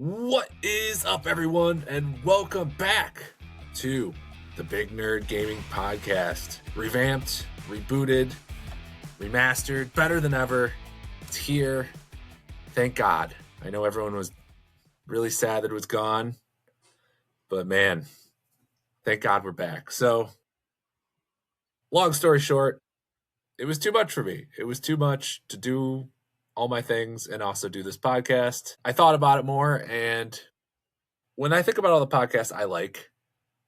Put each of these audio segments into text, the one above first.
What is up, everyone, and welcome back to the Big Nerd Gaming Podcast. Revamped, rebooted, remastered, better than ever. It's here. Thank God. I know everyone was really sad that it was gone, but man, thank God we're back. So, long story short, it was too much for me. It was too much to do all my things and also do this podcast. I thought about it more, and when I think about all the podcasts I like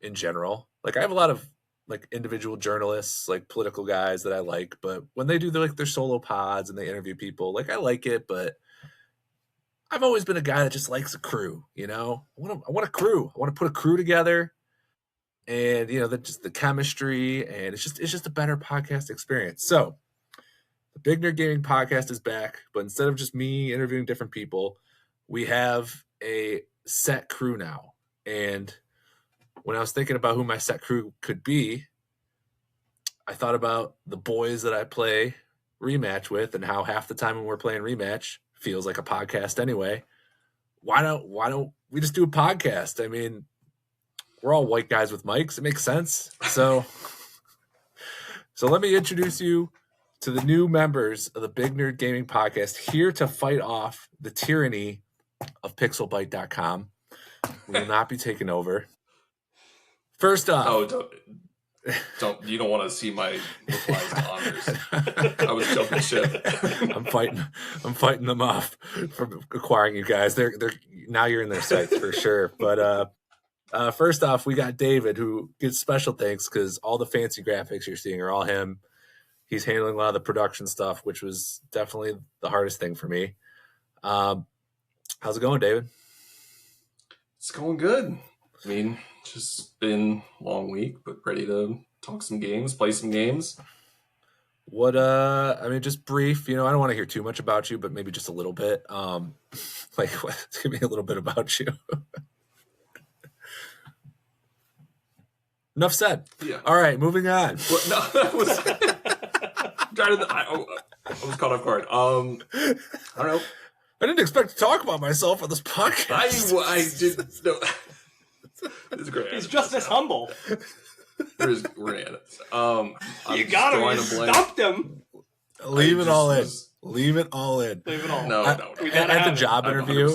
in general, like I have a lot of like individual journalists, like political guys that I like, but when they do their solo pods and they interview people, like I like it, but I've always been a guy that just likes a crew, you know? I want a crew. I want to put a crew together, and just the chemistry, and it's just a better podcast experience. So the Big Nerd Gaming Podcast is back, but instead of just me interviewing different people, we have a set crew now. And when I was thinking about who my set crew could be, I thought about the boys that I play Rematch with and how half the time when we're playing Rematch feels like a podcast anyway. Why don't we just do a podcast? I mean, we're all white guys with mics. It makes sense. So let me introduce you to the new members of the Big Nerd Gaming Podcast, here to fight off the tyranny of pixelbyte.com. We will not be taken over. First off... Oh, you don't want to see my replies to honors. I was jumping ship. I'm fighting them off from acquiring you guys. They're now you're in their sights for sure. But first off, we got David, who gets special thanks because all the fancy graphics you're seeing are all him. He's handling a lot of the production stuff, which was definitely the hardest thing for me. How's it going, David? It's going good. I mean, just been a long week, but ready to talk some games, play some games. What, just brief, I don't want to hear too much about you, but maybe just a little bit. Give me a little bit about you. Enough said. Yeah. All right, moving on. What? No, that was... I was caught off guard. I don't know. I didn't expect to talk about myself on this podcast. I didn't know. It's great. He's just as humble. We're gonna edit. You got him. You stumped him. Leave it all in. Leave it all in. Leave it all. No. At the job interview,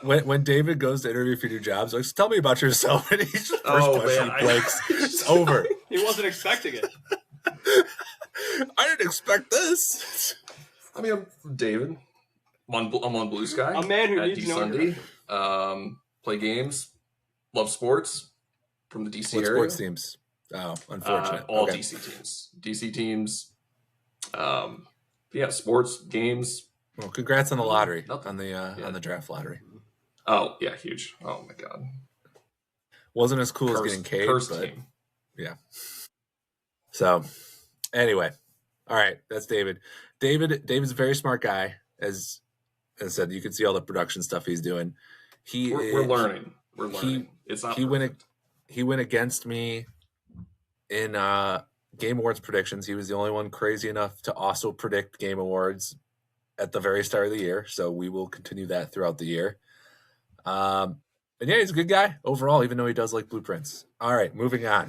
when David goes to interview for new jobs, like, tell me about yourself, and he's just first question blanks. It's over. He wasn't expecting it. I didn't expect this. I mean, I'm David. I'm on Blue Sky. A man who at needs no Sunday. Play games. Love sports from the DC area. Sports teams? Oh, unfortunate. All okay. DC teams. Sports games. Well, congrats on the lottery. On the draft lottery. Oh yeah, huge. Oh my god. Wasn't as cool as getting Cade, but team. Yeah. So, anyway, all right, that's David. David's a very smart guy. As I said, you can see all the production stuff he's doing. We're learning. We're learning. It's not. He went against me in Game Awards predictions. He was the only one crazy enough to also predict Game Awards at the very start of the year. So we will continue that throughout the year. And yeah, he's a good guy overall, even though he does like blueprints. All right, moving on.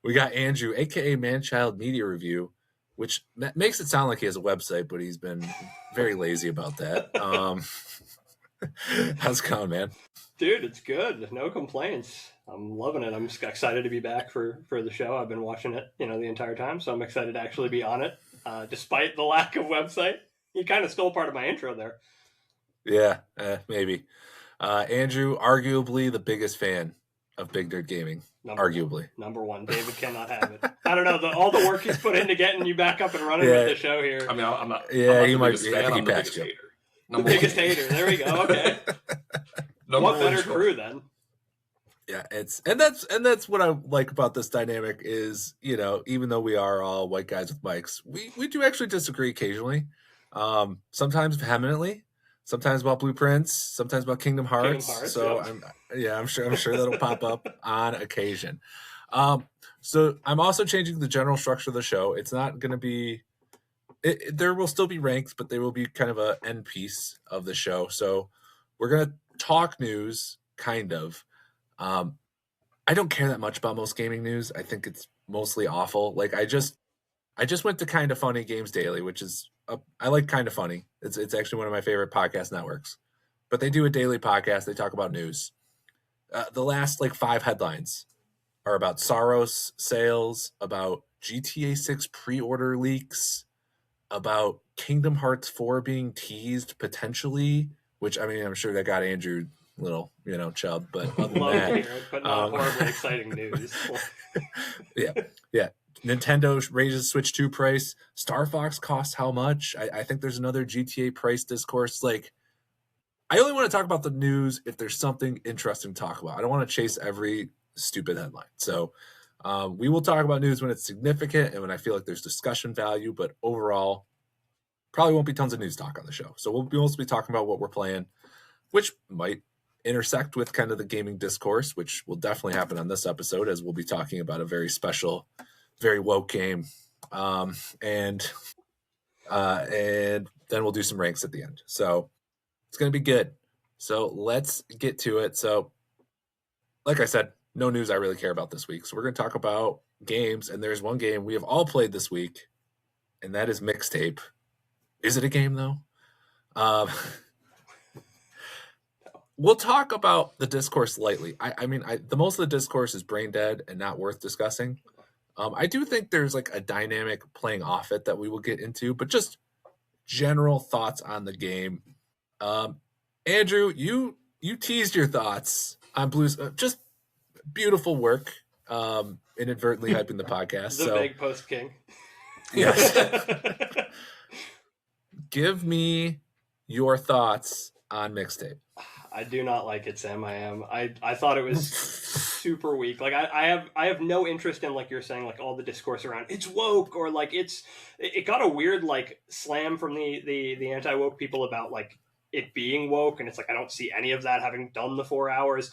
We got Andrew, aka Manchild Media Review, which makes it sound like he has a website, but he's been very lazy about that. How's it going, man? Dude, it's good. No complaints. I'm loving it. I'm just excited to be back for the show. I've been watching it, the entire time, so I'm excited to actually be on it, despite the lack of website. You kind of stole part of my intro there. Yeah, maybe. Andrew, arguably the biggest fan of Big Nerd Gaming. Number one. David cannot have it. I don't know. All the work he's put into getting you back up and running with the show here. I mean, I'm not. Yeah, he might. I'm the biggest hater. The biggest hater. There we go. Okay. What better crew then? Yeah, that's what I like about this dynamic is, even though we are all white guys with mics, we do actually disagree occasionally. Sometimes vehemently, sometimes about blueprints, sometimes about Kingdom Hearts. So yeah. I'm sure that'll pop up on occasion. So I'm also changing the general structure of the show. It's not going to be. There will still be ranked, but they will be kind of a end piece of the show. So we're gonna talk news, kind of. I don't care that much about most gaming news. I think it's mostly awful. Like I just went to Kind of Funny Games Daily, which is I like Kind of Funny. It's actually one of my favorite podcast networks. But they do a daily podcast. They talk about news. The last like 5 headlines are about Soros sales, about GTA 6 pre-order leaks, about Kingdom Hearts 4 being teased potentially, which I mean I'm sure that got Andrew a little, chub, but other than Love that, to hear it, but not horribly exciting news. yeah. Nintendo raises Switch 2 price. Star Fox costs how much? I think there's another GTA price discourse. Like, I only want to talk about the news if there's something interesting to talk about. I don't want to chase every stupid headline. So we will talk about news when it's significant and when I feel like there's discussion value. But overall, probably won't be tons of news talk on the show. So we'll mostly be talking about what we're playing, which might intersect with kind of the gaming discourse, which will definitely happen on this episode as we'll be talking about a very special, very woke game. And then we'll do some ranks at the end. So it's going to be good. So let's get to it. So like I said, no news I really care about this week. So we're going to talk about games. And there's one game we have all played this week, and that is Mixtape. Is it a game, though? We'll talk about the discourse lightly. I mean, the most of the discourse is brain dead and not worth discussing. I do think there's like a dynamic playing off it that we will get into, but just general thoughts on the game. Andrew, you teased your thoughts on Blues. Just beautiful work. Inadvertently hyping the podcast. The big post king. Yes. Give me your thoughts on Mixtape. I do not like it, Sam. I thought it was super weak. Like I have no interest in, like you're saying, like all the discourse around it's woke, or like it got a weird like slam from the anti-woke people about like it being woke, and it's like I don't see any of that having done the 4 hours.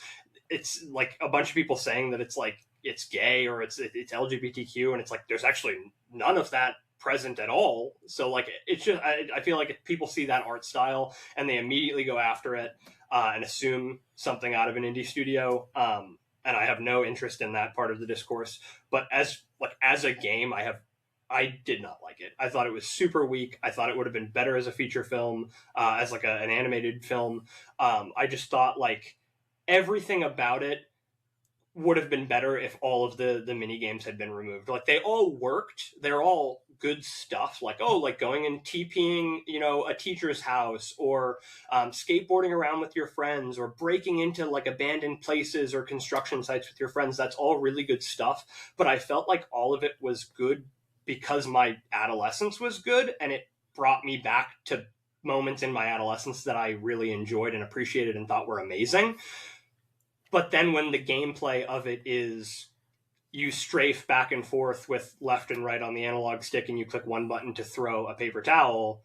It's like a bunch of people saying that it's like it's gay or it's LGBTQ, and it's like there's actually none of that present at all. So like it's just I feel like if people see that art style and they immediately go after it and assume something out of an indie studio, and I have no interest in that part of the discourse. But as a game, I did not like it. I thought it was super weak. I thought it would have been better as a feature film, as like an animated film. I just thought like everything about it would have been better if all of the mini games had been removed. Like they all worked. They're all good stuff. Like, like going and TPing, a teacher's house, or skateboarding around with your friends, or breaking into like abandoned places or construction sites with your friends. That's all really good stuff. But I felt like all of it was good because my adolescence was good, and it brought me back to moments in my adolescence that I really enjoyed and appreciated and thought were amazing. But then when the gameplay of it is you strafe back and forth with left and right on the analog stick and you click one button to throw a paper towel,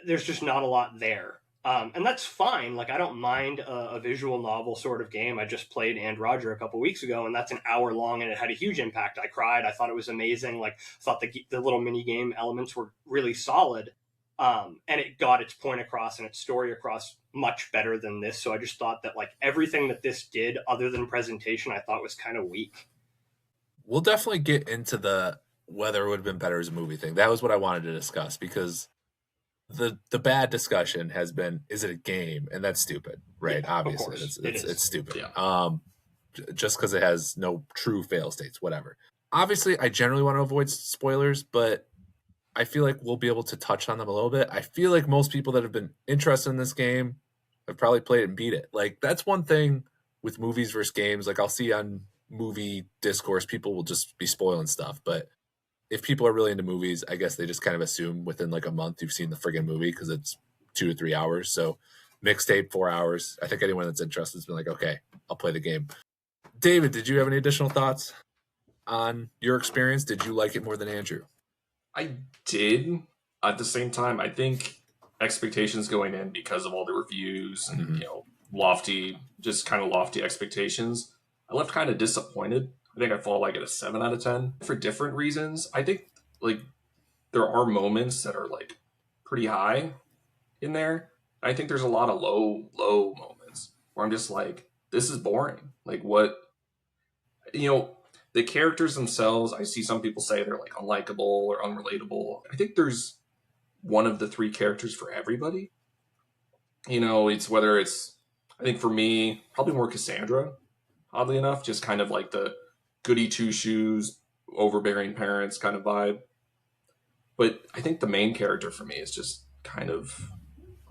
there's just not a lot there. And that's fine. Like, I don't mind a visual novel sort of game. I just played And Roger a couple weeks ago, and that's an hour long, and it had a huge impact. I cried. I thought it was amazing. Like, I thought the little mini game elements were really solid. And it got its point across and its story across much better than this. So I just thought that like everything that this did other than presentation, I thought was kind of weak. We'll definitely get into the whether it would have been better as a movie thing. That was what I wanted to discuss, because the bad discussion has been, is it a game? And that's stupid, right? Yeah, obviously it's stupid. Yeah. Just because it has no true fail states, whatever. Obviously I generally want to avoid spoilers, but I feel like we'll be able to touch on them a little bit. I feel like most people that have been interested in this game have probably played it and beat it. Like, that's one thing with movies versus games. Like, I'll see on movie discourse, people will just be spoiling stuff. But if people are really into movies, I guess they just kind of assume within like a month you've seen the friggin' movie because it's 2 to 3 hours. So Mixtape, 4 hours. I think anyone that's interested has been like, okay, I'll play the game. David, did you have any additional thoughts on your experience? Did you like it more than Andrew? I did. At the same time, I think expectations going in because of all the reviews and lofty expectations, I left kind of disappointed. I think I fall like at a 7 out of 10 for different reasons. I think like there are moments that are like pretty high in there. I think there's a lot of low moments where I'm just like, this is boring. Like, what, you know, the characters themselves, I see some people say they're like unlikable or unrelatable. I think there's one of the three characters for everybody. You know, it's whether it's, I think for me, probably more Cassandra, oddly enough, just kind of like the goody two shoes, overbearing parents kind of vibe. But I think the main character for me is just kind of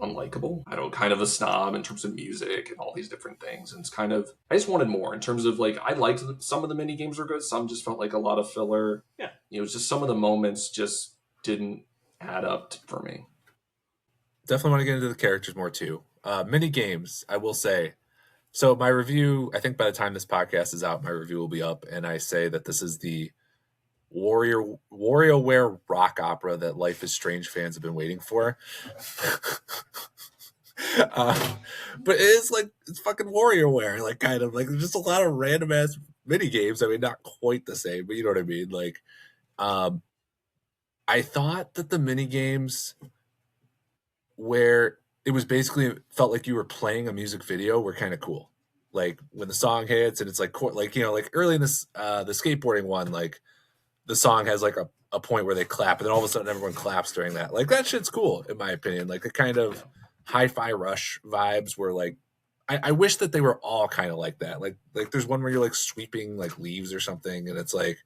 unlikable. I don't, kind of a snob in terms of music and all these different things. And it's kind of, I just wanted more in terms of like, I liked some of the mini games were good. Some just felt like a lot of filler. Yeah. You know, it's just some of the moments just didn't add up for me. Definitely want to get into the characters more too. Mini games, I will say. So my review, I think by the time this podcast is out, my review will be up, and I say that this is the WarioWare rock opera that Life is Strange fans have been waiting for. But it is like, it's fucking WarioWare, like kind of like there's just a lot of random ass mini games. I mean, not quite the same, but you know what I mean. Like, I thought that the mini games where it was basically felt like you were playing a music video were kind of cool. Like when the song hits and it's like you know, like early in this the skateboarding one, like the song has like a point where they clap and then all of a sudden everyone claps during that. Like that shit's cool in my opinion. Like the kind of hi-fi rush vibes were like, I wish that they were all kind of like that. Like there's one where you're like sweeping like leaves or something and it's like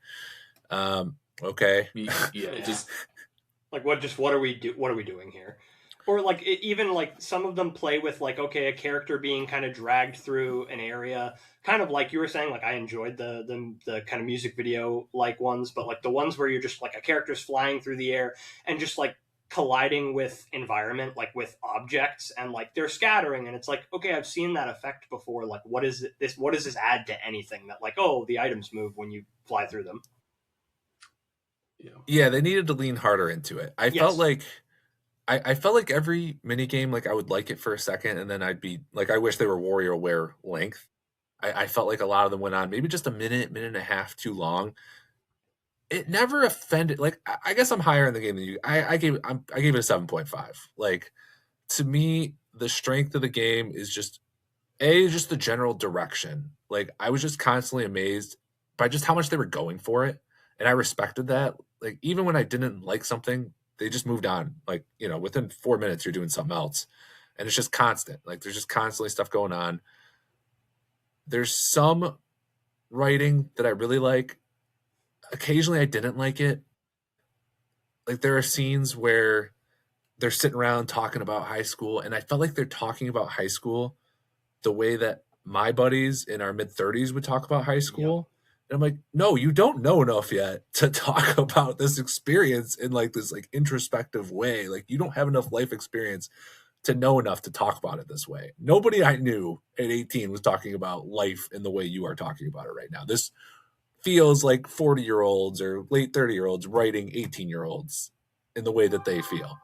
okay. Yeah, just like what are we doing here? Or like even like some of them play with like, okay, a character being kind of dragged through an area, kind of like you were saying. Like I enjoyed the kind of music video like ones, but like the ones where you're just like a character's flying through the air and just like colliding with environment, like with objects, and like they're scattering, and it's like, okay, I've seen that effect before. Like what is this? What does this add to anything? That like, oh, the items move when you fly through them. Yeah, they needed to lean harder into it. I felt like every mini game, like I would like it for a second, and then I'd be like, I wish they were WarioWare length. I felt like a lot of them went on maybe just a minute and a half too long. It never offended. Like I guess I'm higher in the game than you. I gave it a 7.5. Like to me, the strength of the game is just the general direction. Like I was just constantly amazed by just how much they were going for it, and I respected that. Like even when I didn't like something, they just moved on. Like, you know, within 4 minutes, you're doing something else. And it's just constant. Like, there's just constantly stuff going on. There's some writing that I really like. Occasionally, I didn't like it. Like, there are scenes where they're sitting around talking about high school, and I felt like they're talking about high school the way that my buddies in our mid-30s would talk about high school. And I'm like, no, you don't know enough yet to talk about this experience in like this like introspective way. Like you don't have enough life experience to know enough to talk about it this way. Nobody I knew at 18 was talking about life in the way you are talking about it right now. This feels like 40-year-olds or late 30-year-olds writing 18-year-olds in the way that they feel.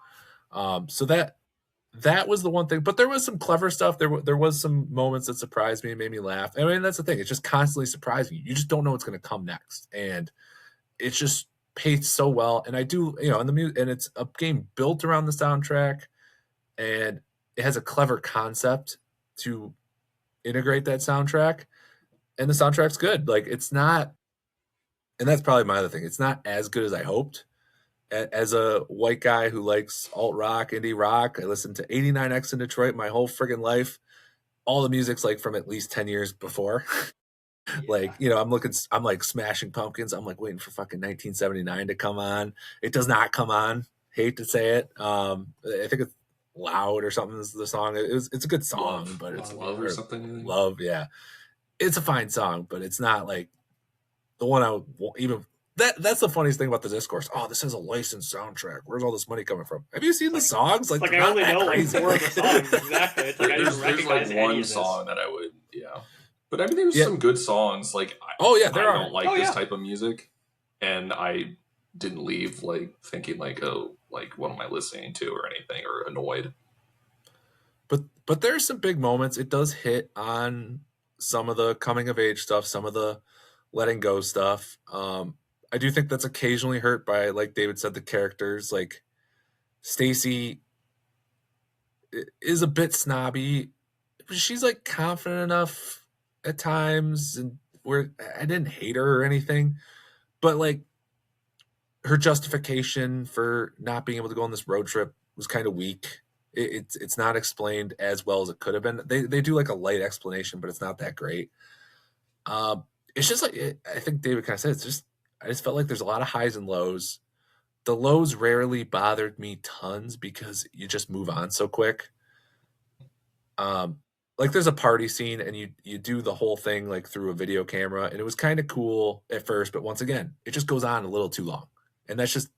So that was the one thing, but there was some clever stuff. There was some moments that surprised me and made me laugh. I mean, that's the thing. It's just constantly surprising you. You just don't know what's going to come next. And it's just paced so well. And I do, you know, and it's a game built around the soundtrack, and it has a clever concept to integrate that soundtrack, and the soundtrack's good. Like it's not, and that's probably my other thing. It's not as good as I hoped. As a white guy who likes alt rock, indie rock, I listened to 89X in Detroit my whole friggin' life. All the music's like from at least 10 years before. Like, you know, I'm like Smashing Pumpkins. I'm like waiting for fucking 1979 to come on. It does not come on. Hate to say it. I think it's Loud or something is the song. It's a good song, but it's Love or something. Love, yeah. It's a fine song, but it's not like the one I would even. That's the funniest thing about the discourse. Oh, this has a licensed soundtrack. Where's all this money coming from? Have you seen the songs? Like I only know like 4 of the songs. Exactly. It's like I didn't recognize like one song that I would, But I mean, there's some good songs. Like, I don't like this type of music, and I didn't leave like thinking like, oh, like what am I listening to or anything, or annoyed. But there's some big moments. It does hit on some of the coming of age stuff, some of the letting go stuff. I do think that's occasionally hurt by, like David said, the characters. Like Stacy is a bit snobby. She's like confident enough at times, and where I didn't hate her or anything, but like her justification for not being able to go on this road trip was kind of weak. It's not explained as well as it could have been. They do like a light explanation, but it's not that great. It's just like I think David kind of said. I just felt like there's a lot of highs and lows. The lows rarely bothered me tons because you just move on so quick. Like there's a party scene and you do the whole thing like through a video camera, and it was kind of cool at first, but once again, it just goes on a little too long. And that's just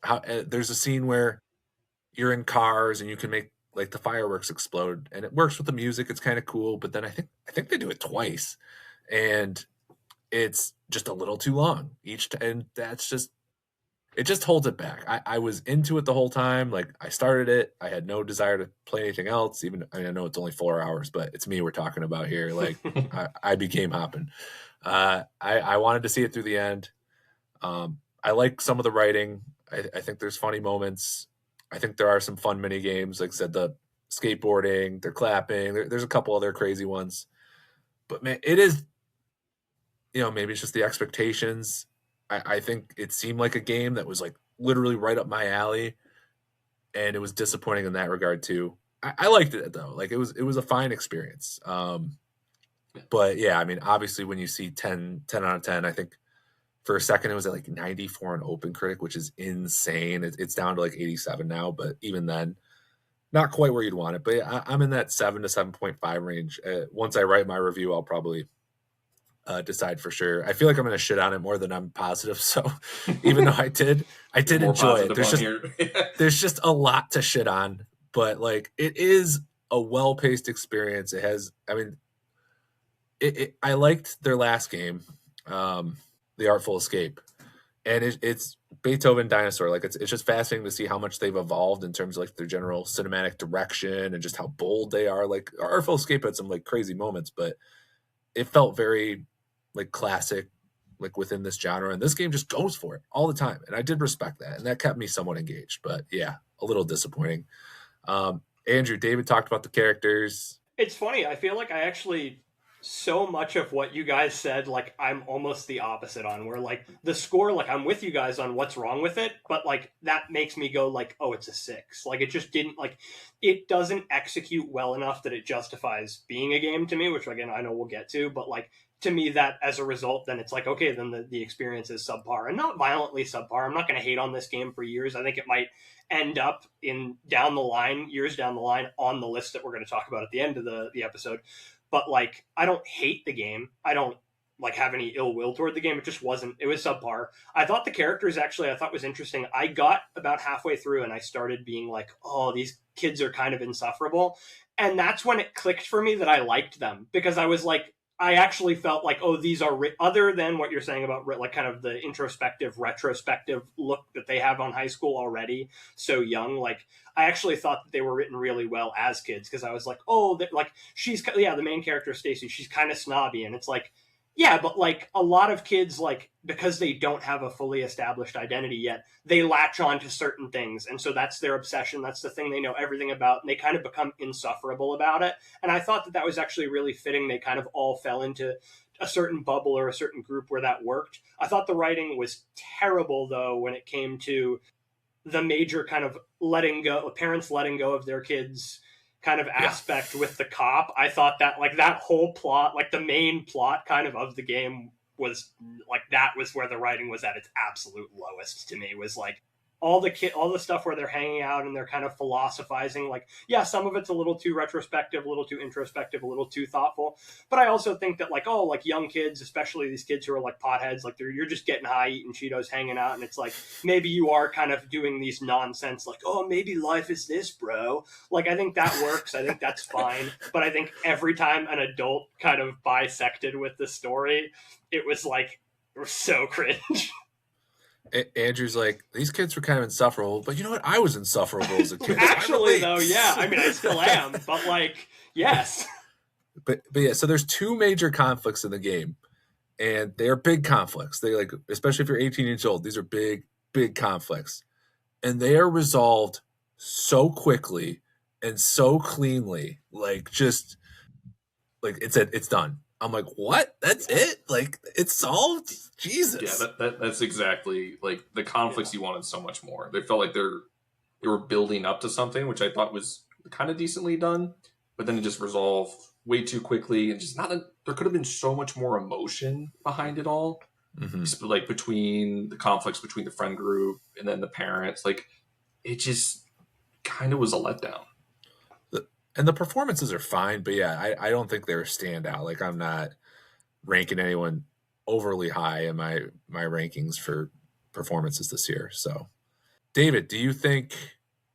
how there's a scene where you're in cars and you can make like the fireworks explode, and it works with the music. It's kind of cool, but then I think they do it twice, and it's just a little too long and that's just it just holds it back. I was into it the whole time. Like I started it, I had no desire to play anything else. Even I know it's only 4 hours, but it's me we're talking about here. Like I became hopping. I wanted to see it through the end. I like some of the writing. I think there's funny moments. I think there are some fun mini games. Like I said, the skateboarding, they're clapping. There's a couple other crazy ones. But man, it is, maybe it's just the expectations. I think it seemed like a game that was like literally right up my alley, and it was disappointing in that regard too. I liked it though. Like it was a fine experience. But yeah, I mean, obviously when you see 10 out of 10, I think for a second it was at like 94 on OpenCritic, which is insane. It's down to like 87 now, but even then, not quite where you'd want it. But yeah, I'm in that 7 to 7.5 range. Once I write my review, I'll probably decide for sure. I feel like I'm going to shit on it more than I'm positive. So even though I did enjoy it, there's just a lot to shit on, but like it is a well-paced experience. It has, I mean, I liked their last game, The Artful Escape, and it's Beethoven Dinosaur. Like it's just fascinating to see how much they've evolved in terms of like their general cinematic direction and just how bold they are. Like Artful Escape had some like crazy moments, but it felt very like classic, like within this genre, and this game just goes for it all the time, and I did respect that, and that kept me somewhat engaged. But yeah, a little disappointing. Andrew, David talked about the characters. It's funny, I feel like I actually, so much of what you guys said, like I'm almost the opposite on, where like the score, like I'm with you guys on what's wrong with it, but like that makes me go like, oh, it's a 6. Like it just didn't, like it doesn't execute well enough that it justifies being a game to me, which again I know we'll get to, but like to me that as a result, then it's like, okay, then the experience is subpar, and not violently subpar. I'm not going to hate on this game for years. I think it might end up in years down the line on the list that we're going to talk about at the end of the episode. But like, I don't hate the game. I don't like have any ill will toward the game. It just wasn't, it was subpar. I thought the characters actually, I thought was interesting. I got about halfway through and I started being like, oh, these kids are kind of insufferable. And that's when it clicked for me that I liked them, because I was like, I actually felt like, oh, these are other than what you're saying about like kind of the introspective, retrospective look that they have on high school already so young. Like I actually thought that they were written really well as kids, because I was like, oh, like the main character, Stacy, she's kind of snobby. And it's like, yeah, but like a lot of kids, like because they don't have a fully established identity yet, they latch on to certain things. And so that's their obsession. That's the thing they know everything about. And they kind of become insufferable about it. And I thought that was actually really fitting. They kind of all fell into a certain bubble or a certain group where that worked. I thought the writing was terrible, though, when it came to the major kind of parents letting go of their kids kind of aspect with the cop. I thought that like that whole plot, like the main plot kind of the game was like, that was where the writing was at its absolute lowest to me, was like all the stuff where they're hanging out and they're kind of philosophizing. Like, yeah, some of it's a little too retrospective, a little too introspective, a little too thoughtful. But I also think that like, oh, like young kids, especially these kids who are like potheads, like you're just getting high, eating Cheetos, hanging out. And it's like, maybe you are kind of doing these nonsense, like, oh, maybe life is this, bro. Like, I think that works. I think that's fine. But I think every time an adult kind of bisected with the story, it was like, it was so cringe. Andrew's like, these kids were kind of insufferable, but you know what? I was insufferable as a kid. Actually, though, yeah. I mean, I still am, but like, yes. But yeah, so there's 2 major conflicts in the game, and they're big conflicts. They like, especially if you're 18 years old, these are big conflicts, and they are resolved so quickly and so cleanly, like just like it's done. I'm like, what? That's it? Like it's solved? Jesus. Yeah, that's exactly like the conflicts you wanted so much more. They felt like they were building up to something, which I thought was kind of decently done, but then it just resolved way too quickly, and just there could have been so much more emotion behind it all. Mm-hmm. Like between the conflicts between the friend group and then the parents, like it just kind of was a letdown. And the performances are fine, but yeah, I don't think they're a standout. Like I'm not ranking anyone overly high in my rankings for performances this year. So, David, do you think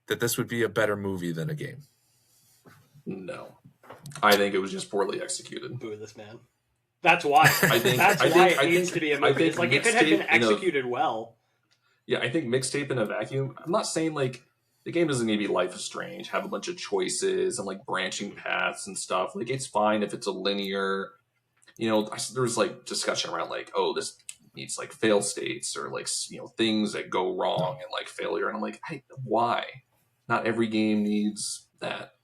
that this would be a better movie than a game? No, I think it was just poorly executed. Boo this man. That's why. It needs to be a movie. It's like if it had been executed well. Yeah, I think Mixtape in a vacuum. I'm not saying like the game doesn't need to be Life is Strange, have a bunch of choices and like branching paths and stuff. Like it's fine if it's a linear. There was like discussion around like, oh, this needs like fail states or like things that go wrong and like failure. And I'm like, why? Not every game needs that.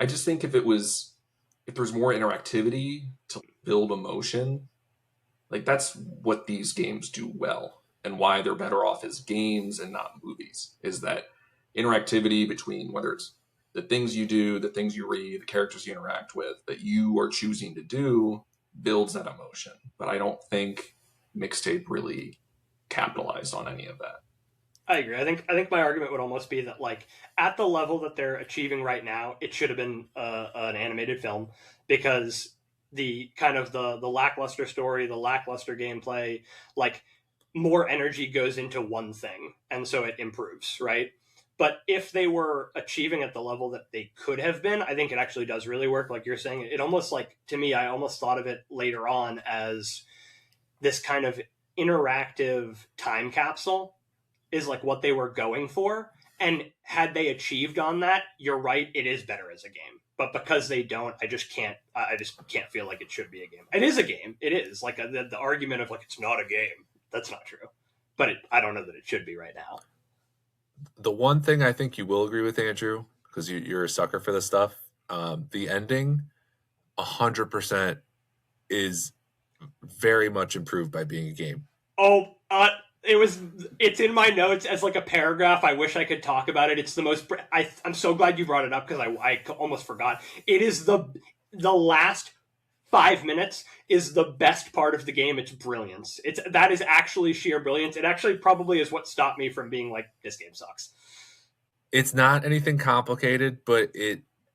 I just think if there's more interactivity to build emotion, like that's what these games do well, and why they're better off as games and not movies, is that interactivity between whether it's the things you do, the things you read, the characters you interact with that you are choosing to do builds that emotion. But I don't think Mixtape really capitalized on any of that. I agree. I think my argument would almost be that like at the level that they're achieving right now, it should have been an animated film, because the kind of the lackluster story, the lackluster gameplay, like more energy goes into one thing, and so it improves, right? But if they were achieving at the level that they could have been, I think it actually does really work. Like you're saying, it almost like, to me, I almost thought of it later on as this kind of interactive time capsule is like what they were going for. And had they achieved on that, you're right, it is better as a game. But because they don't, I just can't feel like it should be a game. It is a game. It is like the argument of like, it's not a game. That's not true. But I don't know that it should be right now. The one thing I think you will agree with, Andrew, because you're a sucker for this stuff, the ending 100% is very much improved by being a game. Oh, it's in my notes as like a paragraph. I wish I could talk about it. It's the most, I'm so glad you brought it up, because I almost forgot. It is the last 5 minutes is the best part of the game. It's brilliance. That is actually sheer brilliance. It actually probably is what stopped me from being like, this game sucks. It's not anything complicated, but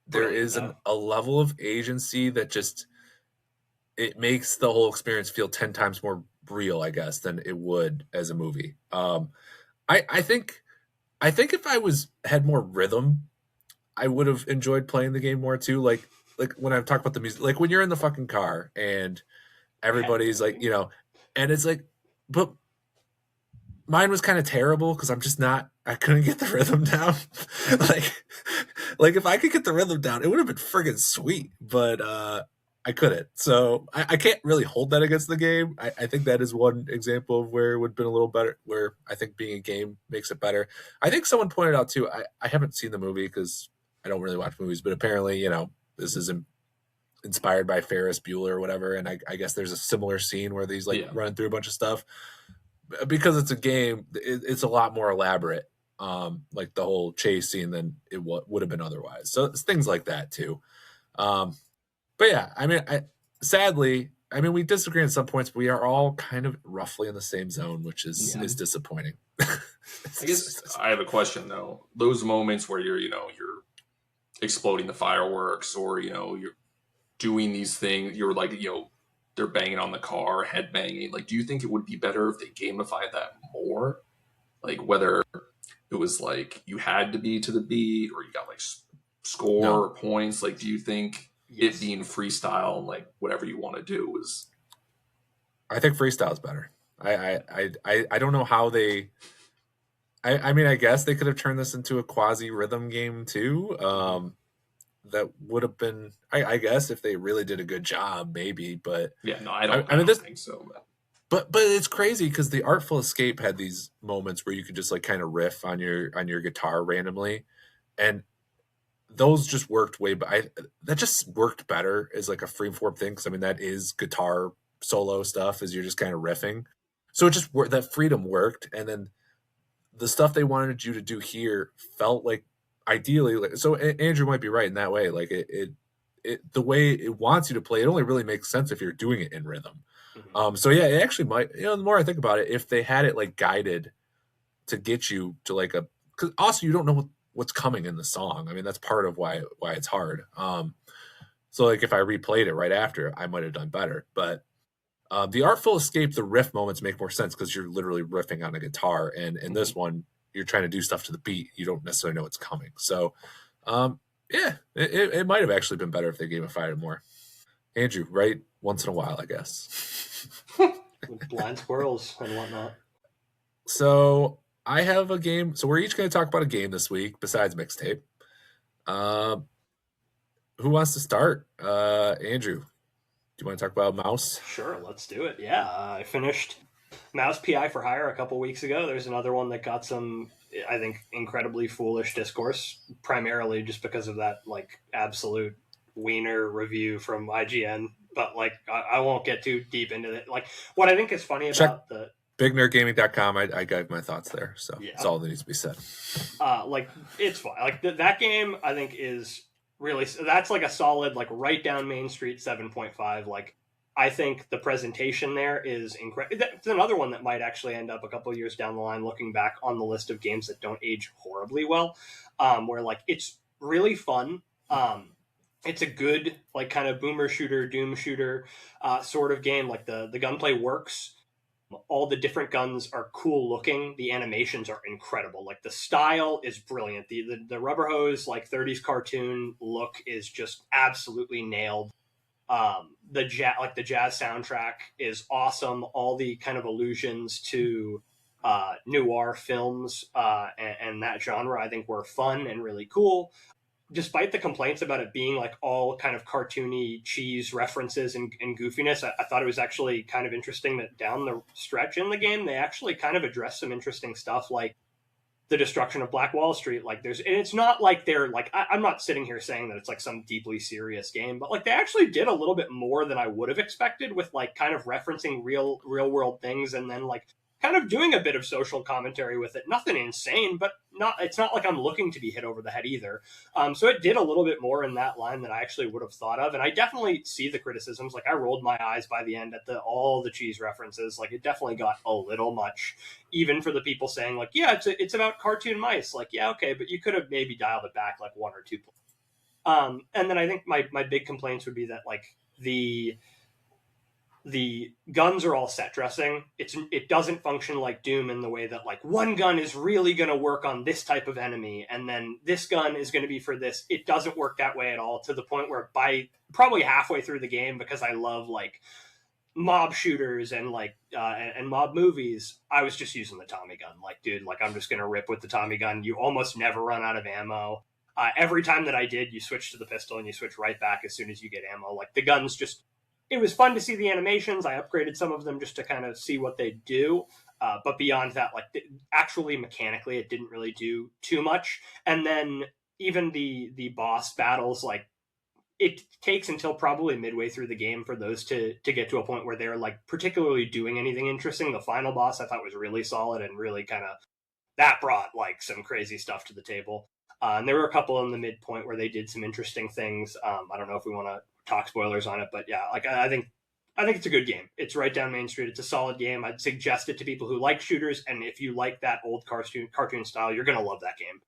there is a level of agency that just, it makes the whole experience feel 10 times more real, I guess, than it would as a movie. I think if I had more rhythm, I would have enjoyed playing the game more too. Like when I talk about the music, like when you're in the fucking car and everybody's like, and it's like, but mine was kind of terrible because I couldn't get the rhythm down. like if I could get the rhythm down, it would have been friggin' sweet, but I couldn't. So I can't really hold that against the game. I think that is one example of where it would have been a little better, where I think being a game makes it better. I think someone pointed out too, I haven't seen the movie because I don't really watch movies, but apparently, this is inspired by Ferris Bueller or whatever. And I guess there's a similar scene where he's running through a bunch of stuff. Because it's a game, it's a lot more elaborate, like the whole chase scene, than it would have been otherwise. So it's things like that too. But yeah, I mean, sadly, we disagree on some points, but we are all kind of roughly in the same zone, which is disappointing. I guess I have a question though. Those moments where you're exploding the fireworks, or you're doing these things, you're like they're banging on the car, head banging. Like, do you think it would be better if they gamified that more? Like whether it was like you had to be to the beat, or you got like score or points. Like, do you think it being freestyle and like whatever you want to do was? I think freestyle is better. I don't know how they. I guess they could have turned this into a quasi rhythm game too. That would have been, I guess, if they really did a good job, maybe. But I don't think so. But it's crazy because the Artful Escape had these moments where you could just like kind of riff on your guitar randomly, and those just worked way, but that just worked better as like a freeform thing. Because I mean, that is guitar solo stuff, as you're just kind of riffing. So it just worked. That freedom worked, and then the stuff they wanted you to do here felt like ideally. Like, so Andrew might be right in that way. Like the way it wants you to play, it only really makes sense if you're doing it in rhythm. So yeah, it actually might. The more I think about it, if they had it like guided to get you to like a, because also you don't know what's coming in the song. I mean, that's part of why it's hard. So like if I replayed it right after, I might have done better. But the Artful Escape, the riff moments make more sense because you're literally riffing on a guitar, and in this one, you're trying to do stuff to the beat. You don't necessarily know what's coming. So yeah, it might have actually been better if they gamified it more. Andrew, right? Once in a while, I guess. With blind squirrels and whatnot. So I have a game. So we're each going to talk about a game this week besides Mixtape. Who wants to start? Andrew, do you want to talk about Mouse? Sure, let's do it. Yeah, I finished Mouse PI for Hire a couple weeks ago. There's another one that got some, I think, incredibly foolish discourse, primarily just because of that like absolute wiener review from IGN. But like, I won't get too deep into it. Like, what I think is funny about the BigNerdGaming.com, I got my thoughts there, so yeah. That's all that needs to be said. Like, it's fine. Like, that game, I think, is really, that's like a solid, like, right down Main Street 7.5. Like, I think the presentation there is incredible. It's another one that might actually end up a couple years down the line, looking back on the list of games that don't age horribly well, where, like, it's really fun. It's a good, like, kind of boomer shooter, doom shooter sort of game. Like, the gunplay works. All the different guns are cool looking. The animations are incredible. Like, the style is brilliant. The rubber hose, like, 30s cartoon look is just absolutely nailed. The jazz soundtrack is awesome. All the kind of allusions to noir films and that genre, I think, were fun and really cool. Despite the complaints about it being like all kind of cartoony cheese references and goofiness, I thought it was actually kind of interesting that down the stretch in the game, they actually kind of addressed some interesting stuff, like the destruction of Black Wall Street. Like and it's not like they're like, I'm not sitting here saying that it's like some deeply serious game, but like they actually did a little bit more than I would have expected with like kind of referencing real world things, and then like kind of doing a bit of social commentary with it. Nothing insane, but it's not like I'm looking to be hit over the head either. So it did a little bit more in that line than I actually would have thought of. And I definitely see the criticisms. Like, I rolled my eyes by the end at all the cheese references. Like, it definitely got a little much, even for the people saying like, yeah, it's about cartoon mice. Like, yeah, okay, but you could have maybe dialed it back like one or two. And then I think my big complaints would be that like the guns are all set dressing. It doesn't function like Doom in the way that like one gun is really going to work on this type of enemy, and then this gun is going to be for this. It doesn't work that way at all, to the point where by probably halfway through the game, because I love like mob shooters and like and mob movies, I was just using the Tommy gun. Like, dude, like I'm just going to rip with the Tommy gun. You almost never run out of ammo. Every time that I did, you switch to the pistol and you switch right back as soon as you get ammo. Like, the guns just, it was fun to see the animations. I upgraded some of them just to kind of see what they do. But beyond that, like actually mechanically, it didn't really do too much. And then even the boss battles, like it takes until probably midway through the game for those to get to a point where they're like particularly doing anything interesting. The final boss I thought was really solid and really kind of, that brought like some crazy stuff to the table. And there were a couple in the midpoint where they did some interesting things. I don't know if we want to talk spoilers on it, but yeah, like I think it's a good game. It's right down Main Street. It's a solid game. I'd suggest it to people who like shooters, and if you like that old cartoon style, you're gonna love that game.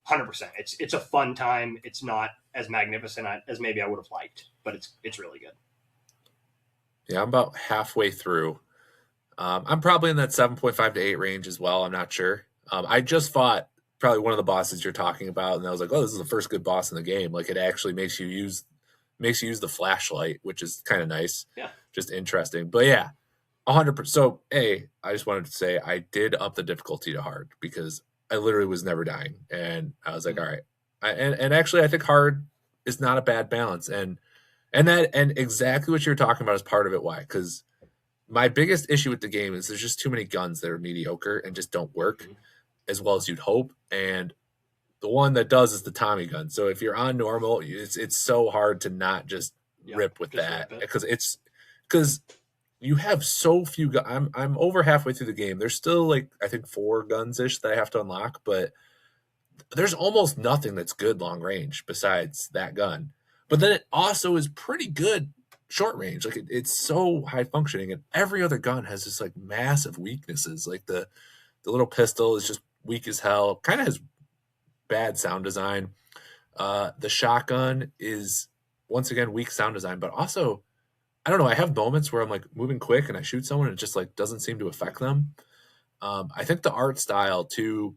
100%. It's a fun time. It's not as magnificent as maybe I would have liked, but it's really good. Yeah, I'm about halfway through. I'm probably in that 7.5 to 8 range as well. I'm not sure. I just fought probably one of the bosses you're talking about, and I was like, oh, this is the first good boss in the game. Like, it actually makes you use the flashlight, which is kind of nice. Yeah. Just interesting. But yeah, 100%. So, I just wanted to say I did up the difficulty to hard because I literally was never dying. And I was like, all right. And actually, I think hard is not a bad balance. And exactly what you're talking about is part of it. Why? Because my biggest issue with the game is there's just too many guns that are mediocre and just don't work as well as you'd hope. And the one that does is the Tommy gun. So if you're on normal, it's so hard to not just rip with that because you have so few. I'm over halfway through the game. There's still like I think 4 guns ish that I have to unlock, but there's almost nothing that's good long range besides that gun. But then it also is pretty good short range. Like it's so high functioning, and every other gun has just like massive weaknesses. Like the little pistol is just weak as hell. Kind of has bad sound design. The shotgun is once again weak sound design, but also I don't know. I have moments where I'm like moving quick and I shoot someone and it just like doesn't seem to affect them. I think the art style too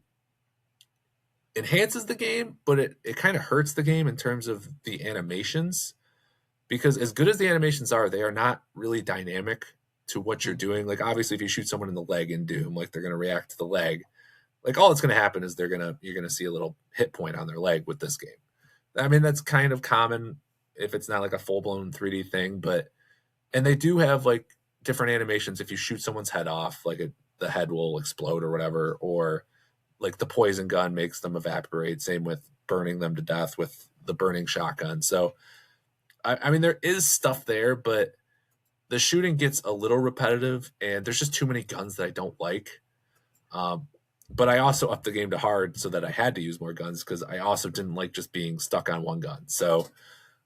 enhances the game, but it kind of hurts the game in terms of the animations, because as good as the animations are, they are not really dynamic to what you're doing. Like obviously if you shoot someone in the leg in Doom, like they're going to react to the leg. Like all that's going to happen is you're going to see a little hit point on their leg with this game. I mean, that's kind of common if it's not like a full-blown 3D thing, and they do have like different animations. If you shoot someone's head off, like the head will explode or whatever, or like the poison gun makes them evaporate. Same with burning them to death with the burning shotgun. So, I mean, there is stuff there, but the shooting gets a little repetitive, and there's just too many guns that I don't like. But I also upped the game to hard so that I had to use more guns because I also didn't like just being stuck on one gun. So,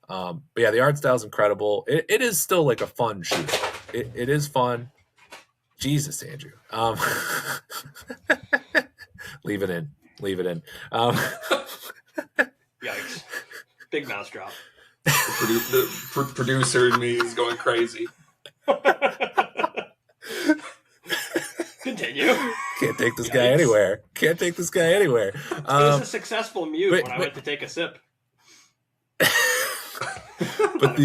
but yeah, the art style is incredible. It is still like a fun shooter. It is fun. Jesus, Andrew. Leave it in. Yikes. Big mouse drop. The producer in me is going crazy. Continue. Can't take this guy anywhere. It was a successful mute when I went to take a sip. But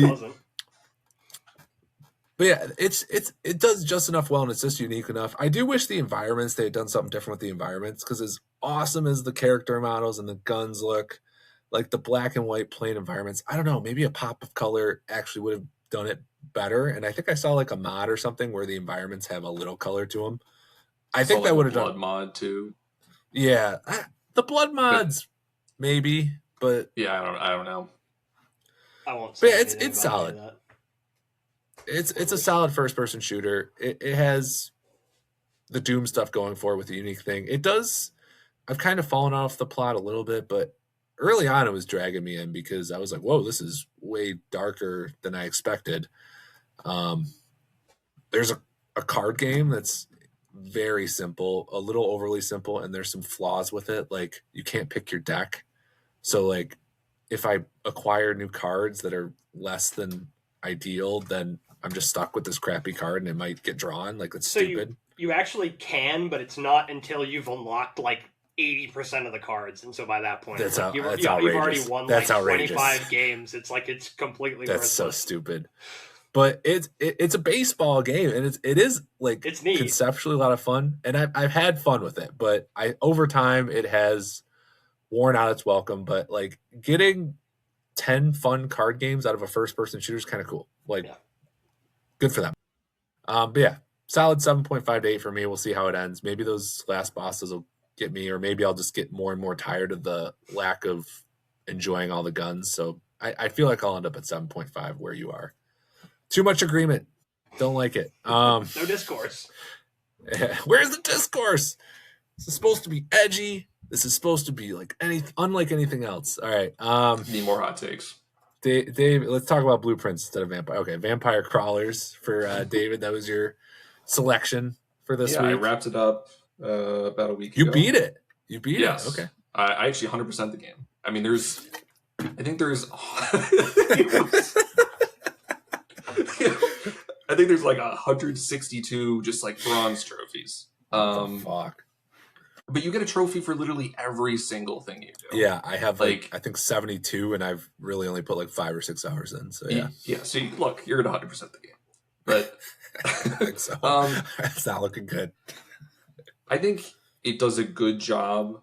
yeah, it does just enough well, and it's just unique enough. I do wish the environments, they had done something different with the environments, because as awesome as the character models and the guns look, like the black and white plain environments, I don't know, maybe a pop of color actually would have done it better. And I think I saw like a mod or something where the environments have a little color to them. I think that would have done blood mod too. Yeah, the blood mods maybe, but yeah, I don't know. I won't say it's solid. It's a solid first person shooter. It has the Doom stuff going for it with the unique thing. It does. I've kind of fallen off the plot a little bit, but early on it was dragging me in because I was like, whoa, this is way darker than I expected. There's a card game that's very simple, a little overly simple, and there's some flaws with it. Like you can't pick your deck. So like if I acquire new cards that are less than ideal, then I'm just stuck with this crappy card and it might get drawn. Like it's stupid. You actually can, but it's not until you've unlocked like 80% of the cards, and so by that point, that's like, you've outrageous. already won that's like outrageous. 25 games. It's like it's completely. That's worthless. so stupid. But it's a baseball game, and it is like it's neat. Conceptually a lot of fun, and I've had fun with it. But over time it has worn out its welcome. But like getting 10 fun card games out of a first person shooter is kind of cool. Like good for them. But yeah, solid 7.5 to 8 for me. We'll see how it ends. Maybe those last bosses will get me, or maybe I'll just get more and more tired of the lack of enjoying all the guns. So I feel like I'll end up at 7.5 where you are. Too much agreement. Don't like it. No discourse. Where's the discourse? This is supposed to be edgy. This is supposed to be like unlike anything else. All right. Need more hot takes. Dave, let's talk about blueprints instead of vampire. Okay, vampire crawlers for David. That was your selection for this week. I wrapped it up about a week ago. You beat it. Yes. Okay. I actually 100% the game. I mean, I think there's like 162 just like bronze trophies. Fuck. But you get a trophy for literally every single thing you do. Yeah, I have like I think 72, and I've really only put like 5 or 6 hours in. So yeah. Yeah. So look, you're at 100% the game. But I think so. It's not looking good. I think it does a good job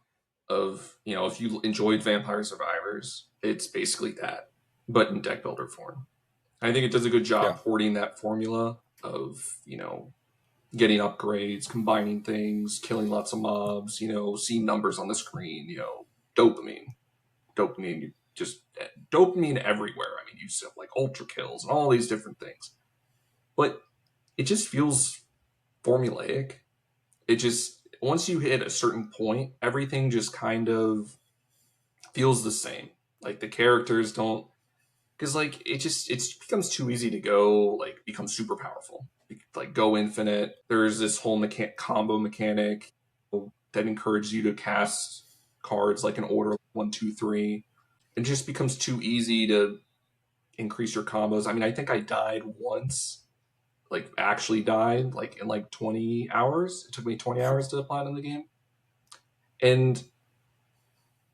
of, if you enjoyed Vampire Survivors, it's basically that, but in deck builder form. I think it does a good job porting that formula of, getting upgrades, combining things, killing lots of mobs, seeing numbers on the screen, dopamine. Dopamine, just dopamine everywhere. I mean, you have like ultra kills and all these different things. But it just feels formulaic. It just, once you hit a certain point, everything just kind of feels the same. Like the characters don't, because like it becomes too easy to go like become super powerful, like go infinite. There's this whole combo mechanic that encourages you to cast cards like in order 1, 2, 3. It just becomes too easy to increase your combos. I mean, I think I died once, like actually died like in like 20 hours. It took me 20 hours to platinum the game, and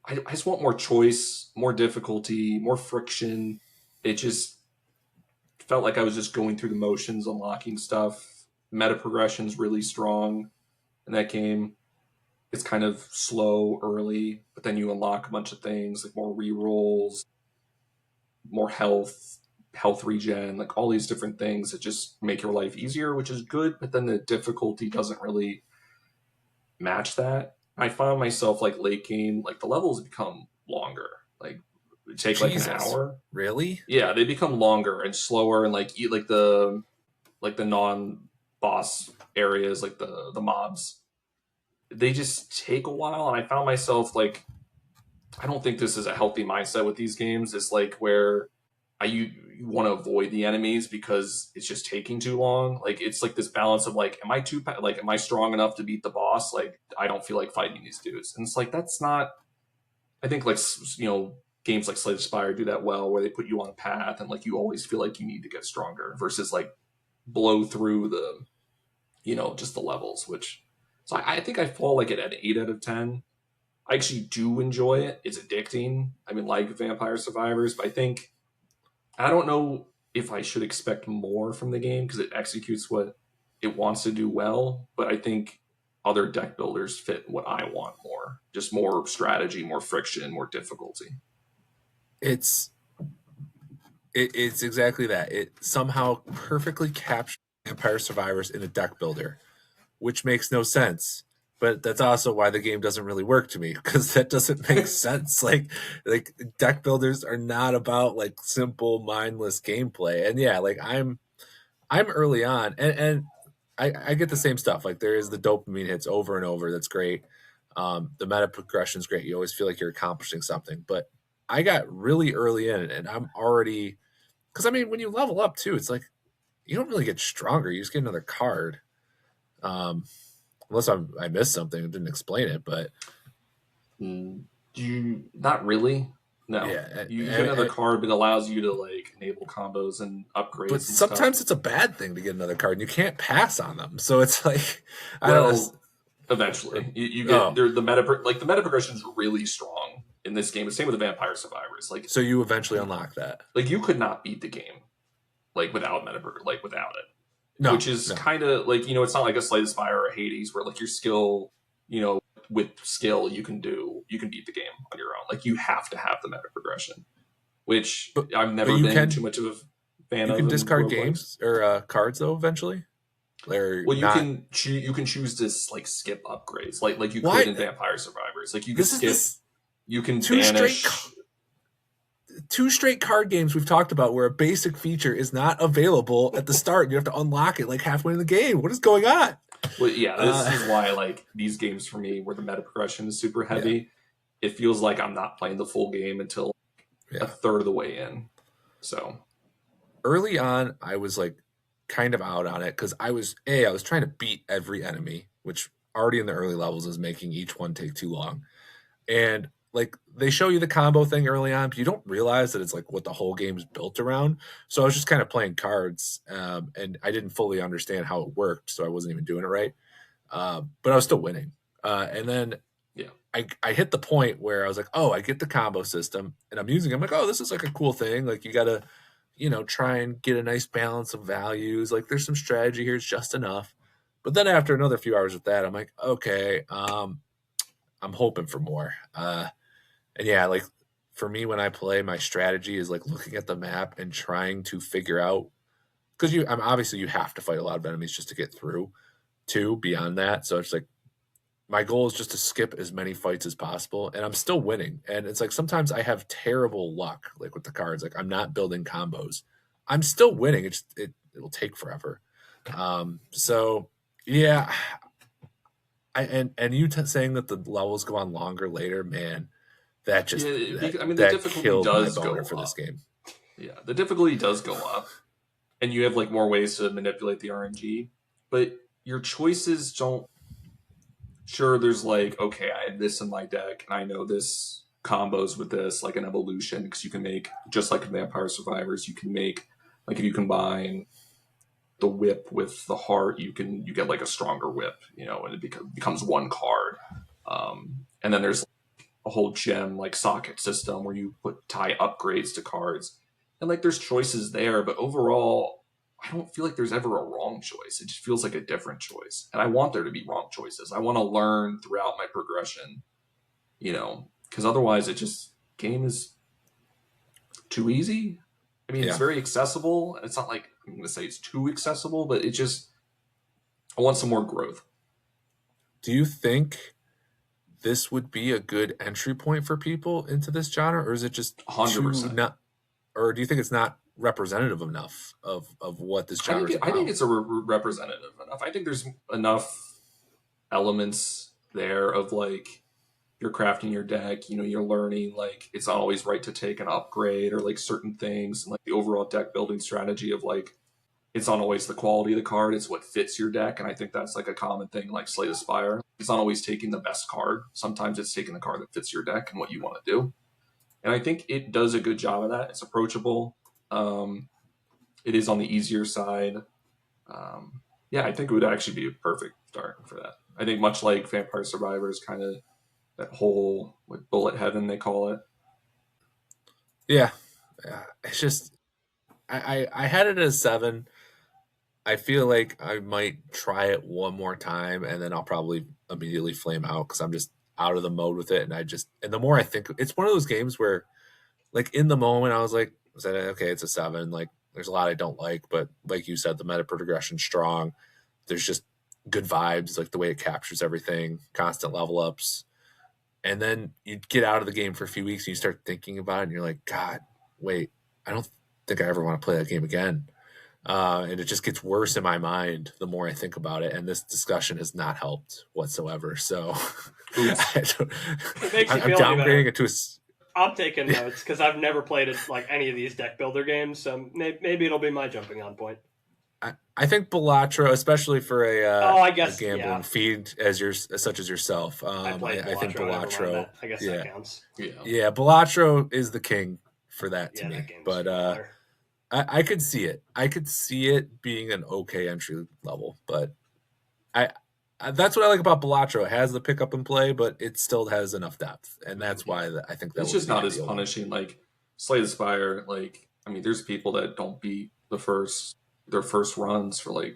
I just want more choice, more difficulty, more friction. It just felt like I was just going through the motions, unlocking stuff. Meta progression's really strong in that game. It's kind of slow early, but then you unlock a bunch of things, like more rerolls, more health regen, like all these different things that just make your life easier, which is good, but then the difficulty doesn't really match that. I found myself like late game, like the levels become longer. Like it take like an hour. Really? Yeah, they become longer and slower, and like the non-boss areas, like the mobs, they just take a while. And I found myself like, I don't think this is a healthy mindset with these games. It's like where you want to avoid the enemies because it's just taking too long. Like it's like this balance of like, am I strong enough to beat the boss? Like I don't feel like fighting these dudes, and it's like that's not. I think like games like Slay the Spire do that well, where they put you on a path and like you always feel like you need to get stronger versus like blow through the just the levels. Which so I think I fall like at an 8 out of 10. I actually do enjoy it. It's addicting. I mean, like Vampire Survivors, but I don't know if I should expect more from the game because it executes what it wants to do well. But I think other deck builders fit what I want more. Just more strategy, more friction, more difficulty. It's exactly that. It somehow perfectly captures Vampire Survivors in a deck builder, which makes no sense. But that's also why the game doesn't really work to me, because that doesn't make sense. Like deck builders are not about like simple mindless gameplay. And yeah, like I'm early on, and I get the same stuff. Like there is the dopamine hits over and over. That's great. The meta progression is great. You always feel like you're accomplishing something. But I got really early in, and I'm already, because I mean, when you level up too, it's like you don't really get stronger. You just get another card. Unless I missed something and didn't explain it, but you not really. No, yeah, you get another card, but it allows you to like enable combos and upgrades. But sometimes it's a bad thing to get another card, and you can't pass on them. So it's like, I don't know. Eventually, you get the meta progression is really strong in this game. The same with the Vampire Survivors. Like, so you eventually unlock that. Like you could not beat the game, like without without it. No, which is kind of like, it's not like a Slay the Spire or a Hades where like your skill, with skill you can beat the game on your own. Like you have to have the meta progression, which I've never been too much of a fan of. You can discard games or cards though eventually. Well, you can choose to like skip upgrades, like you could in Vampire Survivors. Like you can skip. You can banish. Two straight card games we've talked about where a basic feature is not available at the start. You have to unlock it like halfway in the game. What is going on? Well, yeah, this is why like these games for me, where the meta progression is super heavy, it feels like I'm not playing the full game until a third of the way in. So early on, I was like kind of out on it because I was trying to beat every enemy, which already in the early levels is making each one take too long, and like they show you the combo thing early on, but you don't realize that it's like what the whole game is built around. So I was just kind of playing cards, and I didn't fully understand how it worked, so I wasn't even doing it right. But I was still winning. And then I hit the point where I was like, oh, I get the combo system, and I'm using it. I'm like, oh, this is like a cool thing. Like you got to, try and get a nice balance of values. Like there's some strategy here. It's just enough. But then after another few hours with that, I'm like, okay, I'm hoping for more. And yeah, like for me, when I play, my strategy is like looking at the map and trying to figure out, because obviously you have to fight a lot of enemies just to get through too beyond that. So it's like my goal is just to skip as many fights as possible, and I'm still winning. And it's like sometimes I have terrible luck, like with the cards. Like I'm not building combos. I'm still winning. It'll take forever. So yeah, and you saying that the levels go on longer later, man, that just the that difficulty killed my does boner go for up. this game. Yeah, the difficulty does go up, and you have like more ways to manipulate the RNG, but your choices don't. Sure, there's like, okay, I have this in my deck, and I know this combos with this, like an evolution, because you can make, just like in Vampire Survivors, you can make, like if you combine the whip with the heart, you get like a stronger whip, and it becomes one card. And then there's a whole gem like socket system where you tie upgrades to cards, and like there's choices there, but overall I don't feel like there's ever a wrong choice. It just feels like a different choice, and I want there to be wrong choices. I want to learn throughout my progression, because otherwise game is too easy. I mean, It's very accessible. It's not like I'm going to say it's too accessible, but I want some more growth. Do you think this would be a good entry point for people into this genre, or is it just 100%? Or do you think it's not representative enough of what this genre is about? I think it's representative enough. I think there's enough elements there of like you're crafting your deck, you're learning like it's not always right to take an upgrade or like certain things, and like the overall deck building strategy of like it's not always the quality of the card, it's what fits your deck. And I think that's like a common thing, like Slay the Spire. It's not always taking the best card. Sometimes it's taking the card that fits your deck and what you want to do. And I think it does a good job of that. It's approachable. It is on the easier side. I think it would actually be a perfect start for that. I think much like Vampire Survivors, kind of that whole like bullet heaven they call it. Yeah, it's just I had it as 7. I feel like I might try it one more time, and then I'll probably immediately flame out because I'm just out of the mode with it. And the more I think, it's one of those games where, like in the moment, I was okay, it's a 7. Like there's a lot I don't like, but like you said, the meta progression's strong. There's just good vibes, like the way it captures everything, constant level ups. And then you get out of the game for a few weeks and you start thinking about it, and you're like, God, wait, I don't think I ever want to play that game again. And it just gets worse in my mind the more I think about it. And this discussion has not helped whatsoever. So it makes you feel downgrading it to a. I'm taking notes because I've never played it like any of these deck builder games. So maybe it'll be my jumping on point. I think Balatro, especially for I guess, a gambling feed such as yourself. I think Balatro. I guess that counts. Yeah, Balatro is the king for that to me. But I could see it. I could see it being an okay entry level, but that's what I like about Balatro. It has the pick up and play, but it still has enough depth, and that's why I think that it's just not as punishing. Like Slay the Spire, like I mean, there's people that don't beat their first runs for like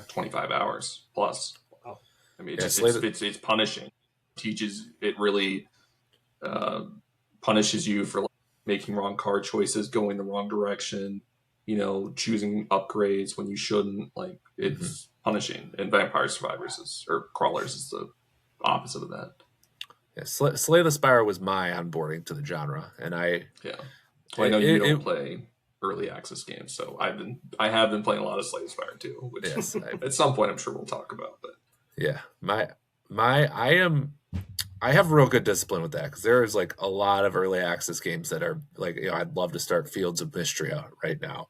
25 hours plus. Wow. I mean, it's punishing. It really punishes you for like, making wrong card choices, going the wrong direction, choosing upgrades when you shouldn't. Like it's punishing. And Vampire Survivors or Crawlers is the opposite of that. Yeah, Slay the Spire was my onboarding to the genre, and I know you don't play early access games, so I have been playing a lot of Slay the Spire too, which at some point I'm sure we'll talk about. But I have real good discipline with that because there's like a lot of early access games that are like, I'd love to start Fields of Mystria right now.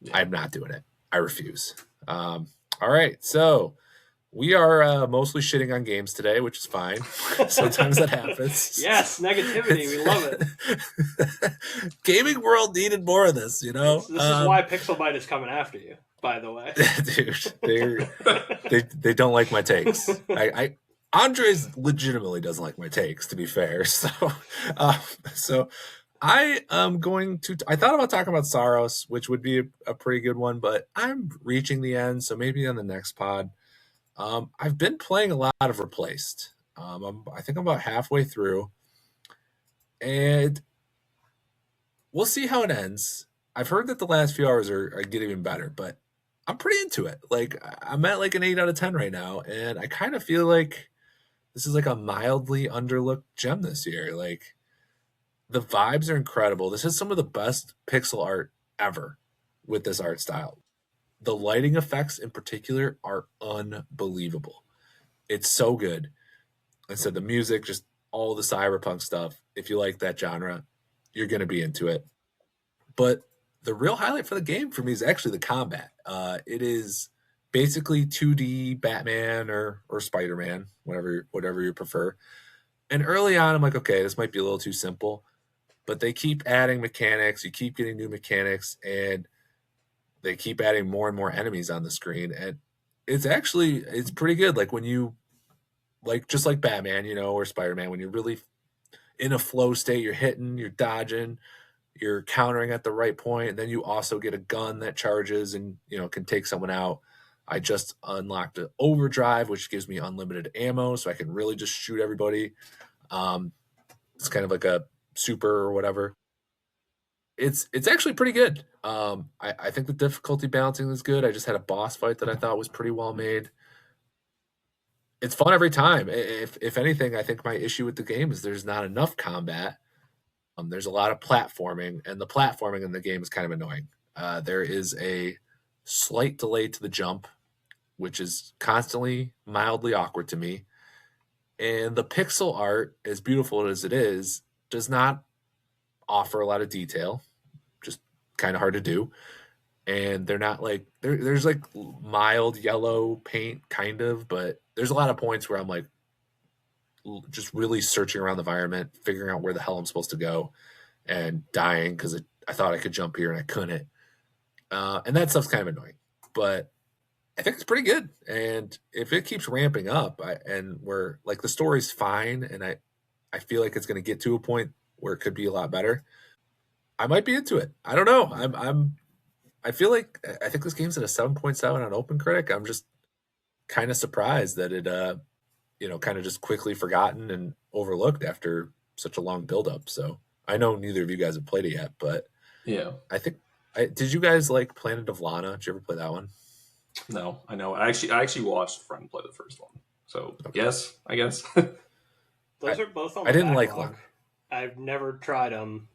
Yeah. I'm not doing it. I refuse. All right. So we are mostly shitting on games today, which is fine. Sometimes that happens. Yes. Negativity. We love it. Gaming world needed more of this, This is why Pixelbite is coming after you, by the way. Dude, they don't like my takes. Andres legitimately doesn't like my takes, to be fair. So I am going to. I thought about talking about Saros, which would be a pretty good one, but I'm reaching the end, so maybe on the next pod. I've been playing a lot of Replaced. I think I'm about halfway through, and we'll see how it ends. I've heard that the last few hours are getting even better, but I'm pretty into it. Like I'm at like an 8 out of 10 right now, and I kind of feel like this is like a mildly underlooked gem this year. Like, the vibes are incredible. This is some of the best pixel art ever with this art style. The lighting effects in particular are unbelievable. It's so good. And so the music, just all the cyberpunk stuff, if you like that genre, you're going to be into it. But the real highlight for the game for me is actually the combat. It is basically 2D Batman or Spider-Man, whatever you prefer. And early on, I'm like, okay, this might be a little too simple. But they keep adding mechanics. You keep getting new mechanics, and they keep adding more and more enemies on the screen. And it's pretty good. Like when you, like, just like Batman, or Spider-Man, when you're really in a flow state, you're hitting, you're dodging, you're countering at the right point. And then you also get a gun that charges and, can take someone out. I just unlocked an overdrive, which gives me unlimited ammo, so I can really just shoot everybody. It's kind of like a super or whatever. It's actually pretty good. I think the difficulty balancing is good. I just had a boss fight that I thought was pretty well made. It's fun every time. If anything, I think my issue with the game is there's not enough combat. There's a lot of platforming, and the platforming in the game is kind of annoying. There is a slight delay to the jump, which is constantly mildly awkward to me. And the pixel art, as beautiful as it is, does not offer a lot of detail. Just kind of hard to do. And they're not like there's like mild yellow paint kind of, but there's a lot of points where I'm like just really searching around the environment, figuring out where the hell I'm supposed to go, and dying because I thought I could jump here and I couldn't. And that stuff's kind of annoying, but I think it's pretty good. And if it keeps ramping up, and we're like, the story's fine, and I feel like it's going to get to a point where it could be a lot better, I might be into it. I don't know. I feel like I think this game's at a 7.7 on OpenCritic. I'm just kind of surprised that it, kind of just quickly forgotten and overlooked after such a long buildup. So I know neither of you guys have played it yet, but yeah, I think. Did you guys like Planet of Lana? Did you ever play that one? No, I know. I actually watched a friend play the first one. So okay. Yes, I guess. Those are both on the I didn't backlog. like Lana. I've never tried them.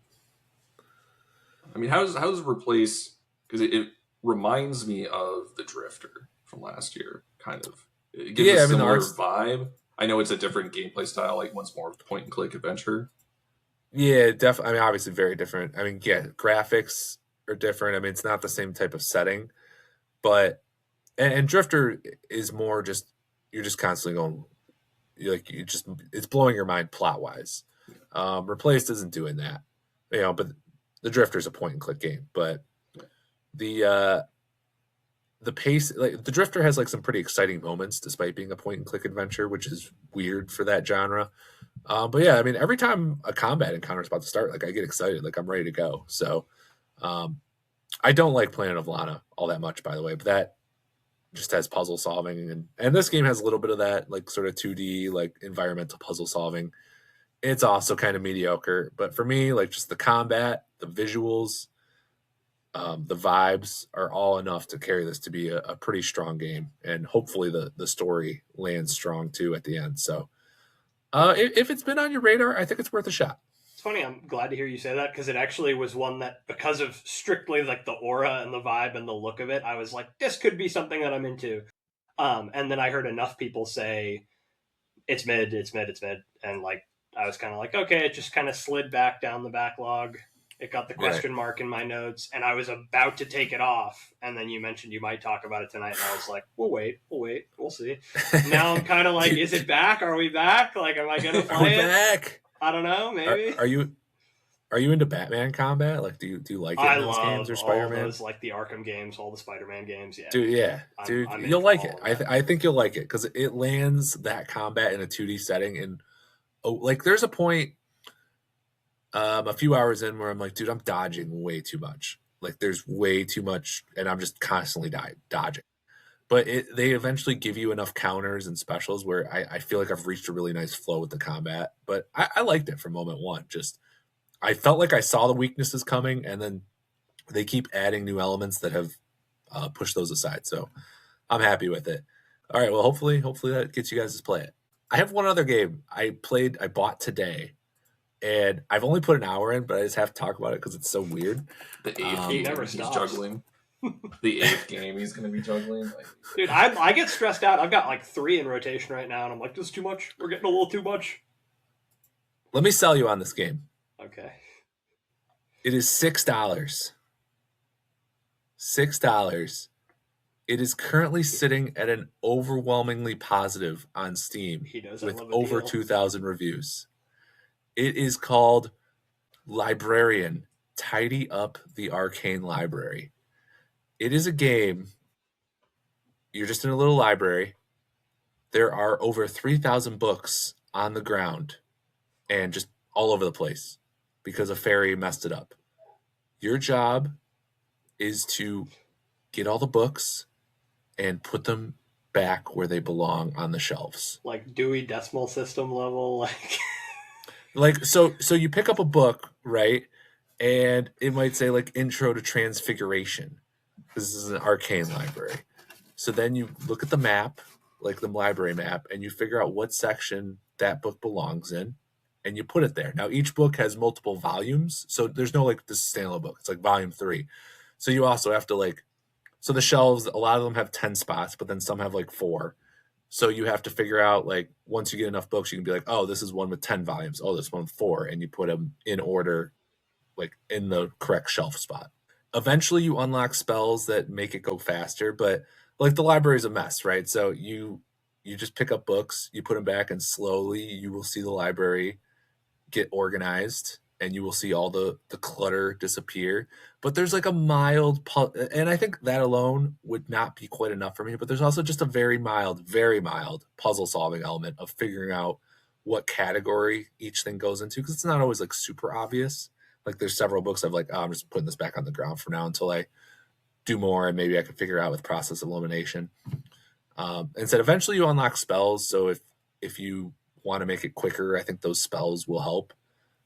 I mean, how does it replace? Because it reminds me of the Drifter from last year, kind of. It gives a similar vibe. I know it's a different gameplay style, like one's more point and click adventure. Yeah, definitely. I mean, obviously very different. I mean, yeah, graphics are different. I mean, it's not the same type of setting, but and Drifter is more just, you're just constantly going, it's blowing your mind plot wise. Replaced isn't doing that, but the Drifter is a point and click game, but the pace, like the Drifter has like some pretty exciting moments despite being a point and click adventure, which is weird for that genre. But yeah, I mean, every time a combat encounter is about to start, like I get excited, like I'm ready to go. So I don't like Planet of Lana all that much, by the way, but that just has puzzle solving, and this game has a little bit of that, like sort of 2D, like environmental puzzle solving. It's also kind of mediocre, but for me, like just the combat, the visuals, the vibes are all enough to carry this to be a pretty strong game, and hopefully the story lands strong too at the end. So if it's been on your radar, I think it's worth a shot. It's funny, I'm glad to hear you say that, because it actually was one that, because of strictly like the aura and the vibe and the look of it, I was like, this could be something that I'm into. And then I heard enough people say it's mid, and like I was kind of like, okay, it just kind of slid back down the backlog. It got the question mark in my notes, and I was about to take it off. And then you mentioned you might talk about it tonight, and I was like, we'll wait, we'll see. Now I'm kind of like, is it back? Are we back? Like, am I gonna play it? Back? I don't know. Maybe. Are you into Batman combat? Like, do you like it in those games, or Spider-Man? All those, like the Arkham games, all the Spider-Man games. Yeah, dude, you'll like it. I think you'll like it because it lands that combat in a 2D setting, and like there's a point a few hours in where I'm like, dude, I'm dodging way too much. Like there's way too much, and I'm just constantly dodging. But they eventually give you enough counters and specials where I feel like I've reached a really nice flow with the combat. But I liked it from moment one. Just I felt like I saw the weaknesses coming, and then they keep adding new elements that have pushed those aside. So I'm happy with it. All right, well, hopefully that gets you guys to play it. I have one other game I bought today, and I've only put an hour in, but I just have to talk about it because it's so weird. The eighth He game never he's stops. juggling. The eighth game he's going to be juggling. Like, Dude, I get stressed out. I've got like 3 in rotation right now, and I'm like, this is too much. We're getting a little too much. Let me sell you on this game. Okay. It is $6. $6. It is currently sitting at an overwhelmingly positive on Steam He knows with I love a over deal. 2,000 reviews. It is called Librarian, Tidy Up the Arcane Library. It is a game. You're just in a little library. There are over 3,000 books on the ground and just all over the place because a fairy messed it up. Your job is to get all the books and put them back where they belong on the shelves. Like Dewey Decimal System level, so you pick up a book, right? And it might say like Intro to Transfiguration. This is an arcane library. So then you look at the map, like the library map, and you figure out what section that book belongs in, and you put it there. Now, each book has multiple volumes, so there's no like this standalone book. It's like volume 3. So you also have to so the shelves, a lot of them have 10 spots, but then some have like 4. So you have to figure out, like, once you get enough books, you can be like, oh, this is one with 10 volumes. Oh, this one with 4. And you put them in order, like in the correct shelf spot. Eventually you unlock spells that make it go faster, but like the library is a mess, right? So you just pick up books, you put them back, and slowly you will see the library get organized, and you will see all the clutter disappear. But there's like a mild, and I think that alone would not be quite enough for me, but there's also just a very mild puzzle solving element of figuring out what category each thing goes into, because it's not always like super obvious. Like there's several books I've like, oh, I'm just putting this back on the ground for now until I do more, and maybe I can figure out with process elimination. And said eventually you unlock spells, so if you want to make it quicker, I think those spells will help.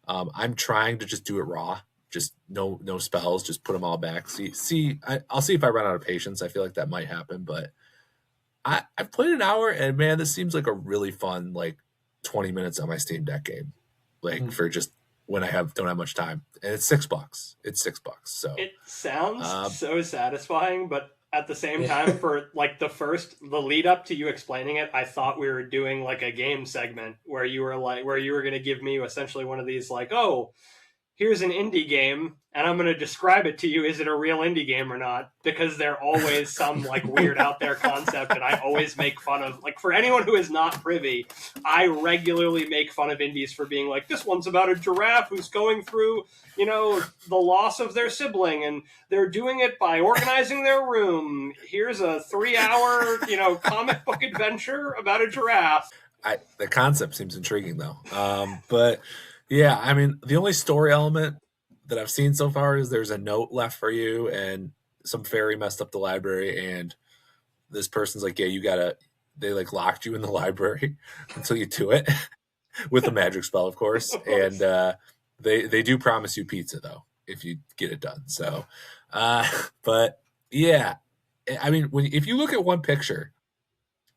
I'm trying to just do it raw, just no spells, just put them all back. I'll see if I run out of patience. I feel like that might happen, but I've played an hour, and man, this seems like a really fun, like 20 minutes on my Steam Deck game, like for just when I don't have much time. And it's $6. It's $6. So it sounds so satisfying, but at the same time, for like the lead up to you explaining it, I thought we were doing like a game segment where you were going to give me essentially one of these like, oh, here's an indie game, and I'm going to describe it to you. Is it a real indie game or not? Because they're always some like weird out there concept, and I always make fun of, like, for anyone who is not privy, I regularly make fun of indies for being like, this one's about a giraffe who's going through, the loss of their sibling, and they're doing it by organizing their room. Here's a 3-hour, comic book adventure about a giraffe. The concept seems intriguing though. But yeah, I mean, the only story element that I've seen so far is there's a note left for you, and some fairy messed up the library, and this person's like, yeah, they like locked you in the library until you do it with a magic spell, of course. And they do promise you pizza though if you get it done. So, but yeah, I mean, if you look at one picture,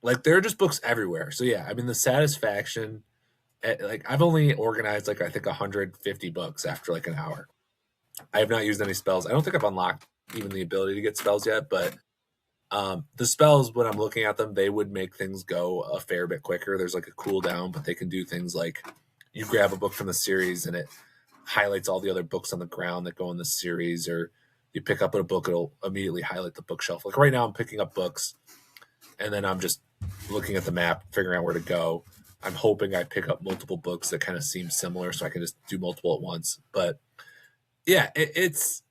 like there are just books everywhere. So yeah, I mean, the satisfaction. Like I've only organized like I think 150 books after like an hour. I have not used any spells. I don't think I've unlocked even the ability to get spells yet, but the spells, when I'm looking at them, they would make things go a fair bit quicker. There's like a cooldown, but they can do things like you grab a book from the series and it highlights all the other books on the ground that go in the series, or you pick up a book, it'll immediately highlight the bookshelf. Like right now I'm picking up books and then I'm just looking at the map, figuring out where to go. I'm hoping I pick up multiple books that kind of seem similar so I can just do multiple at once. But yeah, it's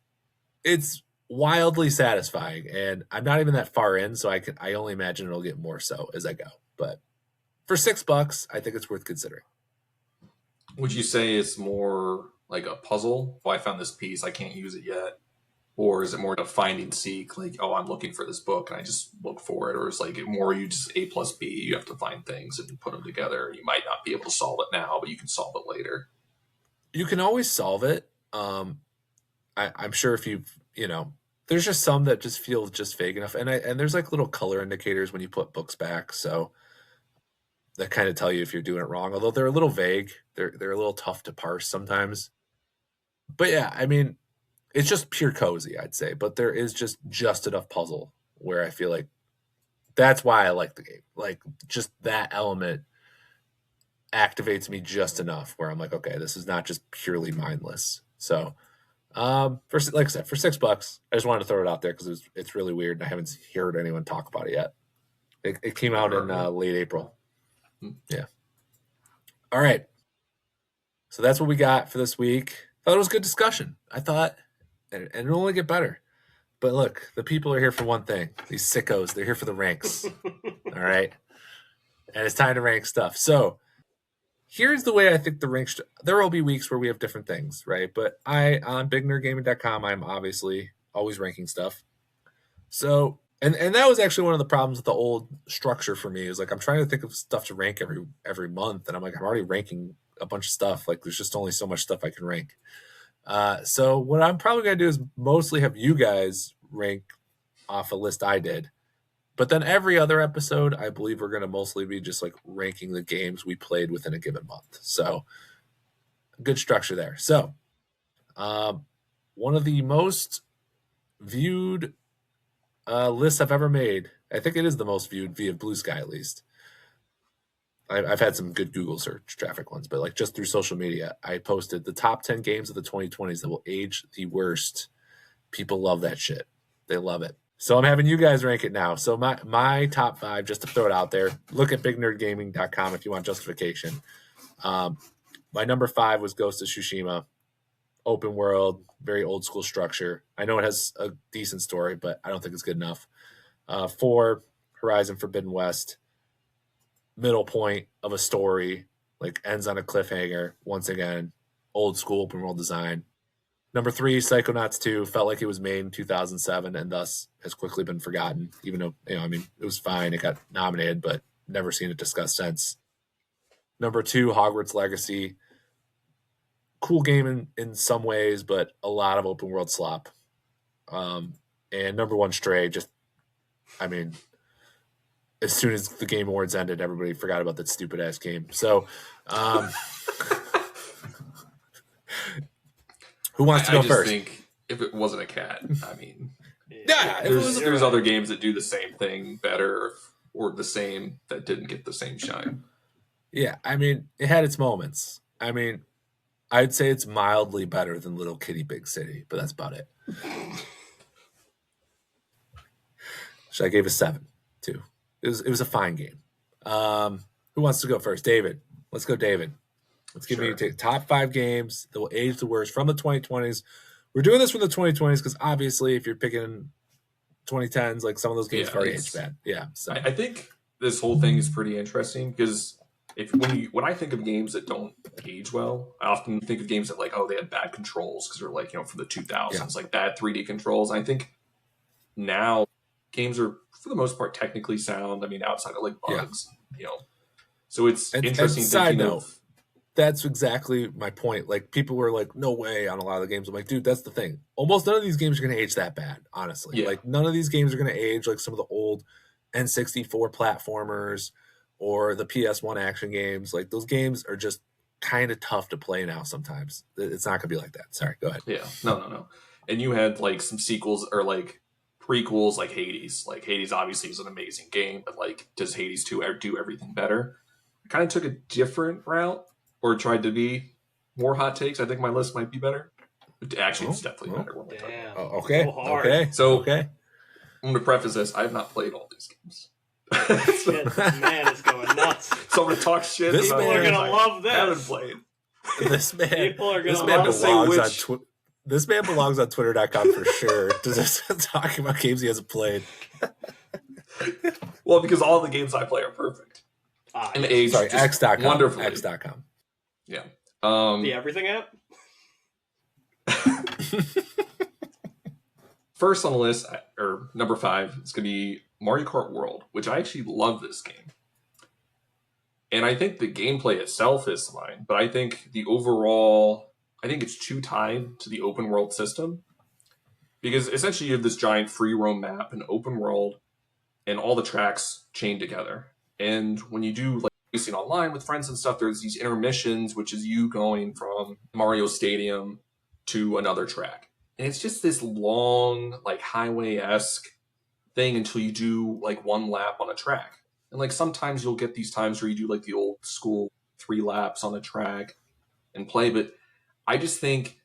wildly satisfying, and I'm not even that far in, so I only imagine it'll get more so as I go. But for $6, I think it's worth considering. Would you say it's more like a puzzle? Oh, I found this piece, I can't use it yet. Or is it more a find and seek, like, oh, I'm looking for this book and I just look for it? Or is like more you just A plus B, you have to find things and put them together. You might not be able to solve it now, but you can solve it later. You can always solve it. I'm sure if there's just some that just feel just vague enough. And there's like little color indicators when you put books back. So that kind of tell you if you're doing it wrong. Although they're a little vague, they're a little tough to parse sometimes. But yeah, I mean, it's just pure cozy, I'd say. But there is just enough puzzle where I feel like that's why I like the game. Like just that element activates me just enough where I'm like, okay, this is not just purely mindless. So, for like I said, for $6, I just wanted to throw it out there because it's really weird and I haven't heard anyone talk about it yet. It came out in late April. Yeah. All right. So that's what we got for this week. I thought it was a good discussion. I thought, and it'll only get better. But look, the people are here for one thing. These sickos, they're here for the ranks. All right. And it's time to rank stuff. So here's the way I think the ranks. There will be weeks where we have different things, right? But on bignerdgaming.com, I'm obviously always ranking stuff. So, and that was actually one of the problems with the old structure for me is like, I'm trying to think of stuff to rank every month. And I'm like, I'm already ranking a bunch of stuff. Like there's just only so much stuff I can rank. So what I'm probably going to do is mostly have you guys rank off a list I did. But then every other episode, I believe we're going to mostly be just like ranking the games we played within a given month. So good structure there. So one of the most viewed lists I've ever made, I think it is the most viewed via Blue Sky at least. I've had some good Google search traffic ones, but like just through social media, I posted the top 10 games of the 2020s that will age the worst. People love that shit. They love it. So I'm having you guys rank it now. So my top 5, just to throw it out there, look at bignerdgaming.com if you want justification. My number 5 was Ghost of Tsushima. Open world, very old school structure. I know it has a decent story, but I don't think it's good enough. 4, Horizon Forbidden West. Middle point of a story, like ends on a cliffhanger. Once again, old school open world design. Number 3, Psychonauts 2 felt like it was made in 2007 and thus has quickly been forgotten. Even though it was fine. It got nominated, but never seen it discussed since. Number 2, Hogwarts Legacy. Cool game in some ways, but a lot of open world slop. And number 1, Stray. As soon as the Game Awards ended, everybody forgot about that stupid ass game. So, who wants to go first? I think if it wasn't a cat, yeah, there's other games that do the same thing better or the same that didn't get the same shine. Yeah, it had its moments. I'd say it's mildly better than Little Kitty Big City, but that's about it. So I gave it 7 too. It was a fine game. Who wants to go first? David. Let's go, David. Let's give me top 5 games that will age the worst from the 2020s. We're doing this from the 2020s because obviously if you're picking 2010s, like some of those games have already aged bad. Yeah. So I think this whole thing is pretty interesting because when I think of games that don't age well, I often think of games that they had bad controls because they're for the 2000s, like bad 3D controls. And I think now games are for the most part technically sound. Outside of bugs, So it's interesting thinking of. That's exactly my point. Like people were like, "No way!" on a lot of the games. I'm like, dude, that's the thing. Almost none of these games are going to age that bad, honestly. Yeah. Like none of these games are going to age like some of the old N64 platformers or the PS1 action games. Like those games are just kind of tough to play now. Sometimes it's not going to be like that. Sorry, go ahead. Yeah, no. And you had some sequels or prequels like Hades. Like Hades obviously is an amazing game, but does Hades 2 do everything better? I kind of took a different route or tried to be more hot takes. I think my list might be better. Actually, it's definitely better. Damn. Okay. So hard. Okay. So okay. I'm going to preface this. I have not played all these games. Shit, man is going nuts. So I'm going to talk shit. People are going to love this. I haven't played. This man. People are going to belongs on This man belongs on Twitter.com for sure. Talking about games he hasn't played. Well, because all the games I play are perfect. And age X.com. Wonderfully. X.com. Yeah. The Everything app? First on the list, or number 5, it's going to be Mario Kart World, which I actually love this game. And I think the gameplay itself is fine, but I think it's too tied to the open world system. Because essentially you have this giant free roam map, an open world, and all the tracks chained together. And when you do racing online with friends and stuff, there's these intermissions, which is you going from Mario Stadium to another track. And it's just this long, like highway-esque thing until you do like one lap on a track. And like sometimes you'll get these times where you do like the old school 3 laps on a track and play. But I just think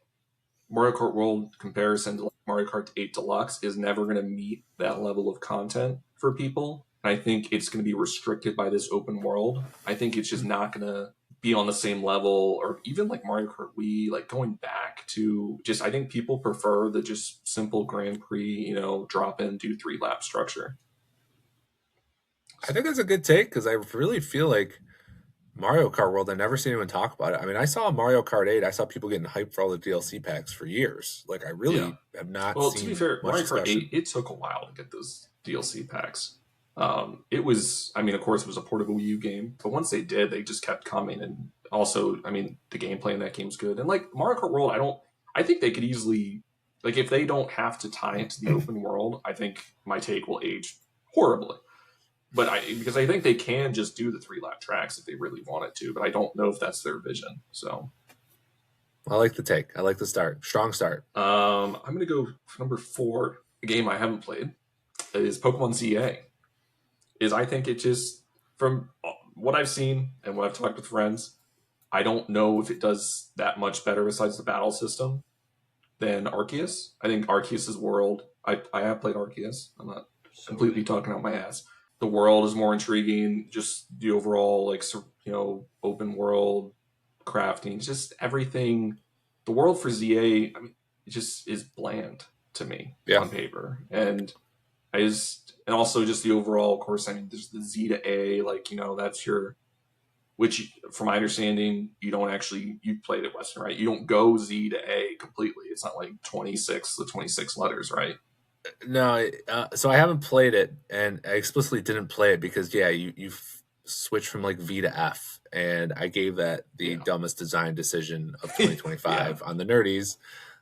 Mario Kart World comparison to like Mario Kart 8 Deluxe is never going to meet that level of content for people. And I think it's going to be restricted by this open world. I think it's just not going to be on the same level, or even like Mario Kart Wii, like going back to just, I think people prefer the just simple Grand Prix, drop in, do 3 lap structure. I think that's a good take because I really feel like Mario Kart World, I've never seen anyone talk about it. I mean, I saw Mario Kart 8. I saw people getting hyped for all the DLC packs for years. Like, I really have not seen. Well, to be fair, Mario Kart 8, it took a while to get those DLC packs. It was, I mean, of course, it was a port of a Wii U game, but once they did, they just kept coming. And also, I mean, the gameplay in that game's good. And like Mario Kart World, I think they could easily, like, if they don't have to tie it to the open world, I think my take will age horribly. But because I think they can just do the 3 lap tracks if they really wanted to, but I don't know if that's their vision. So I like the take. I like the start. Strong start. I'm going to go for number 4. A game I haven't played is Pokemon ZA. I think it just, from what I've seen and what I've talked with friends, I don't know if it does that much better besides the battle system than Arceus. I think Arceus's world, I have played Arceus. I'm not completely talking out my ass. The world is more intriguing, just the overall, like, open world crafting, just everything. The world for ZA, I mean, it just is bland to me on paper. And and also just the overall, of course, I mean, there's the Z to A, like, that's your, which from my understanding, you played at Westen, right? You don't go Z to A completely. It's not like 26 letters, right? No, so I haven't played it, and I explicitly didn't play it because, you switch from like V to F, and I gave that the dumbest design decision of 2025 on the nerdies.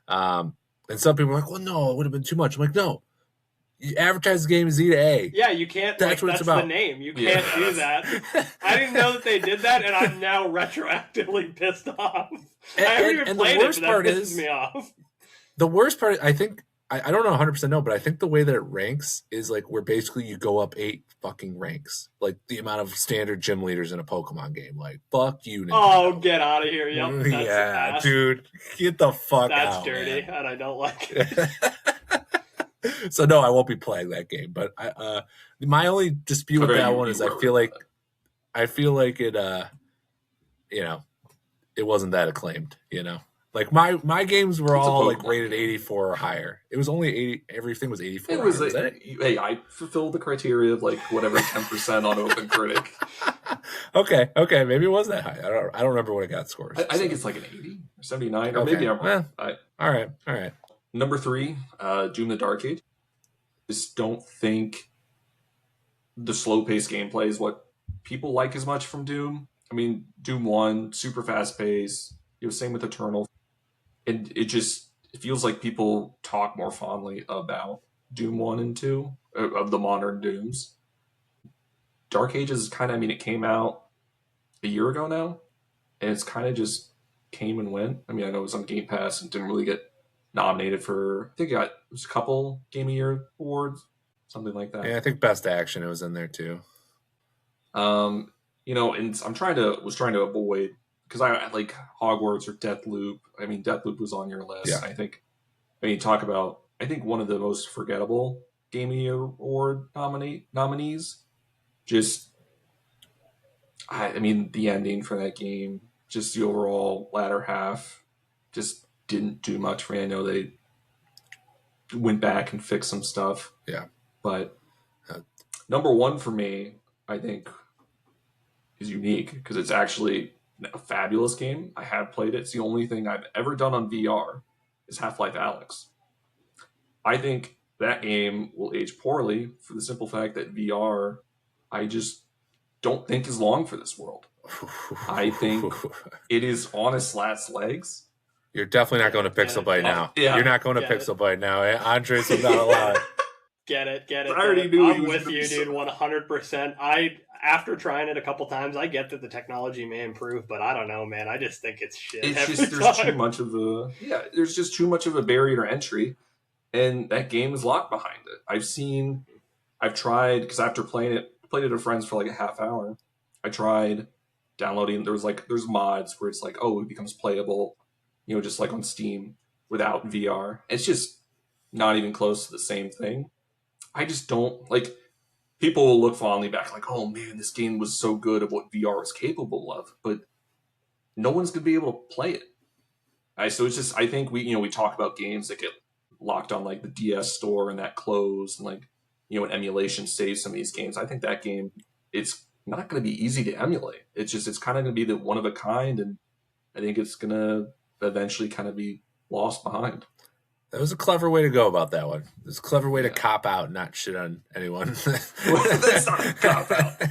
And some people are like, well, no, it would have been too much. I'm like, no. You advertise the game as Z to A. Yeah, you can't. That's what it's about. The name. You can't do that. I didn't know that they did that, and I'm now retroactively pissed off. I haven't even played it, but that pisses me off. The worst part, I think, I don't know 100% know, but I think the way that it ranks is like where basically you go up 8 fucking ranks. Like the amount of standard gym leaders in a Pokemon game. Like, fuck you, Nintendo. Oh, get out of here. Yep. Yeah, dude. Get the fuck out. That's dirty, man. And I don't like it. So no, I won't be playing that game. But my only dispute with that one is I feel like it it wasn't that acclaimed, Like my games were all like rated 84 or higher. It was only 80. Everything was 84. It was hey, I fulfilled the criteria of like whatever 10% on OpenCritic. Okay, maybe it was that high. I don't remember what it got scores. I think it's like an 80 or 79, or maybe I'm wrong. All right. Number 3, Doom the Dark Age. Just don't think the slow-paced gameplay is what people like as much from Doom. I mean, Doom 1, super fast-paced. Same with Eternal. And it feels like people talk more fondly about Doom 1 and 2, of the modern Dooms. Dark Ages is kind of, it came out a year ago now, and it's kind of just came and went. I know it was on Game Pass and didn't really get nominated for, I think it was a couple Game of Year awards, something like that. Yeah, I think Best Action, it was in there too. And I'm trying to avoid, because I like Hogwarts or Deathloop. Deathloop was on your list. Yeah. I think when you talk about, I think one of the most forgettable Game of Year award nominees, just, the ending for that game, just the overall latter half, just didn't do much for me. I know they went back and fixed some stuff. Yeah. But number 1 for me, I think, is unique because it's actually a fabulous game. I have played it. It's the only thing I've ever done on VR is Half-Life Alyx. I think that game will age poorly for the simple fact that VR, I just don't think is long for this world. I think it is on its last legs. You're definitely not going to Pixel Byte now. Yeah. You're not going to Pixel Byte now. Andres will not allow it. Get it. I already knew I'm with you, dude, 100%. After trying it a couple times, I get that the technology may improve, but I don't know, man. I just think it's shit. It's just there's too much of there's just too much of a barrier to entry, and that game is locked behind it. I've tried, because after played it with friends for like a half hour. I tried downloading. There's mods where it's like, oh, it becomes playable, just like on Steam without VR. It's just not even close to the same thing. I just don't like. People will look fondly back, like, oh man, this game was so good at what VR is capable of, but no one's gonna be able to play it. So it's just, I think we talk about games that get locked on like the DS store and that closed, and like an emulation saves some of these games. I think that game, it's not going to be easy to emulate. It's kind of going to be the one of a kind, and I think it's going to eventually kind of be lost behind. That was a clever way to go about that one. It was a clever way to cop out and not shit on anyone. That's not a cop out.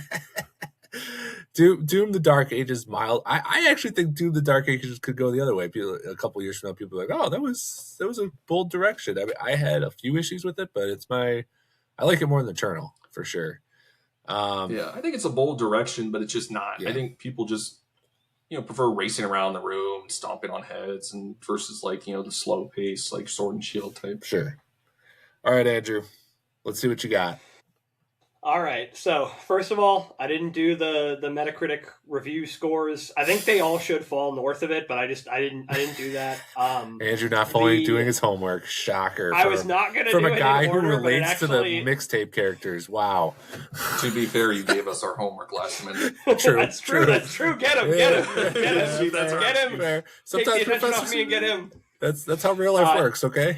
Doom the Dark Ages mild. I actually think Doom the Dark Ages could go the other way. A couple years from now, people are like, oh, that was a bold direction. I mean, I had a few issues with it, but I like it more than Eternal for sure. I think it's a bold direction, but it's just not. Yeah. I think people just prefer racing around the room, stomping on heads, and versus like the slow pace, like Sword and Shield type. Sure. All right, Andrew, let's see what you got. All right. So first of all, I didn't do the Metacritic review scores. I think they all should fall north of it, but I didn't do that. Andrew not fully doing his homework. Shocker. I was not going to do it from a guy in order, who relates to the Mixtape characters. Wow. To be fair, you gave us our homework last minute. True. That's true. Get him. Get him. Fair. Sometimes take the attention off me and get him. That's how real life works. Okay.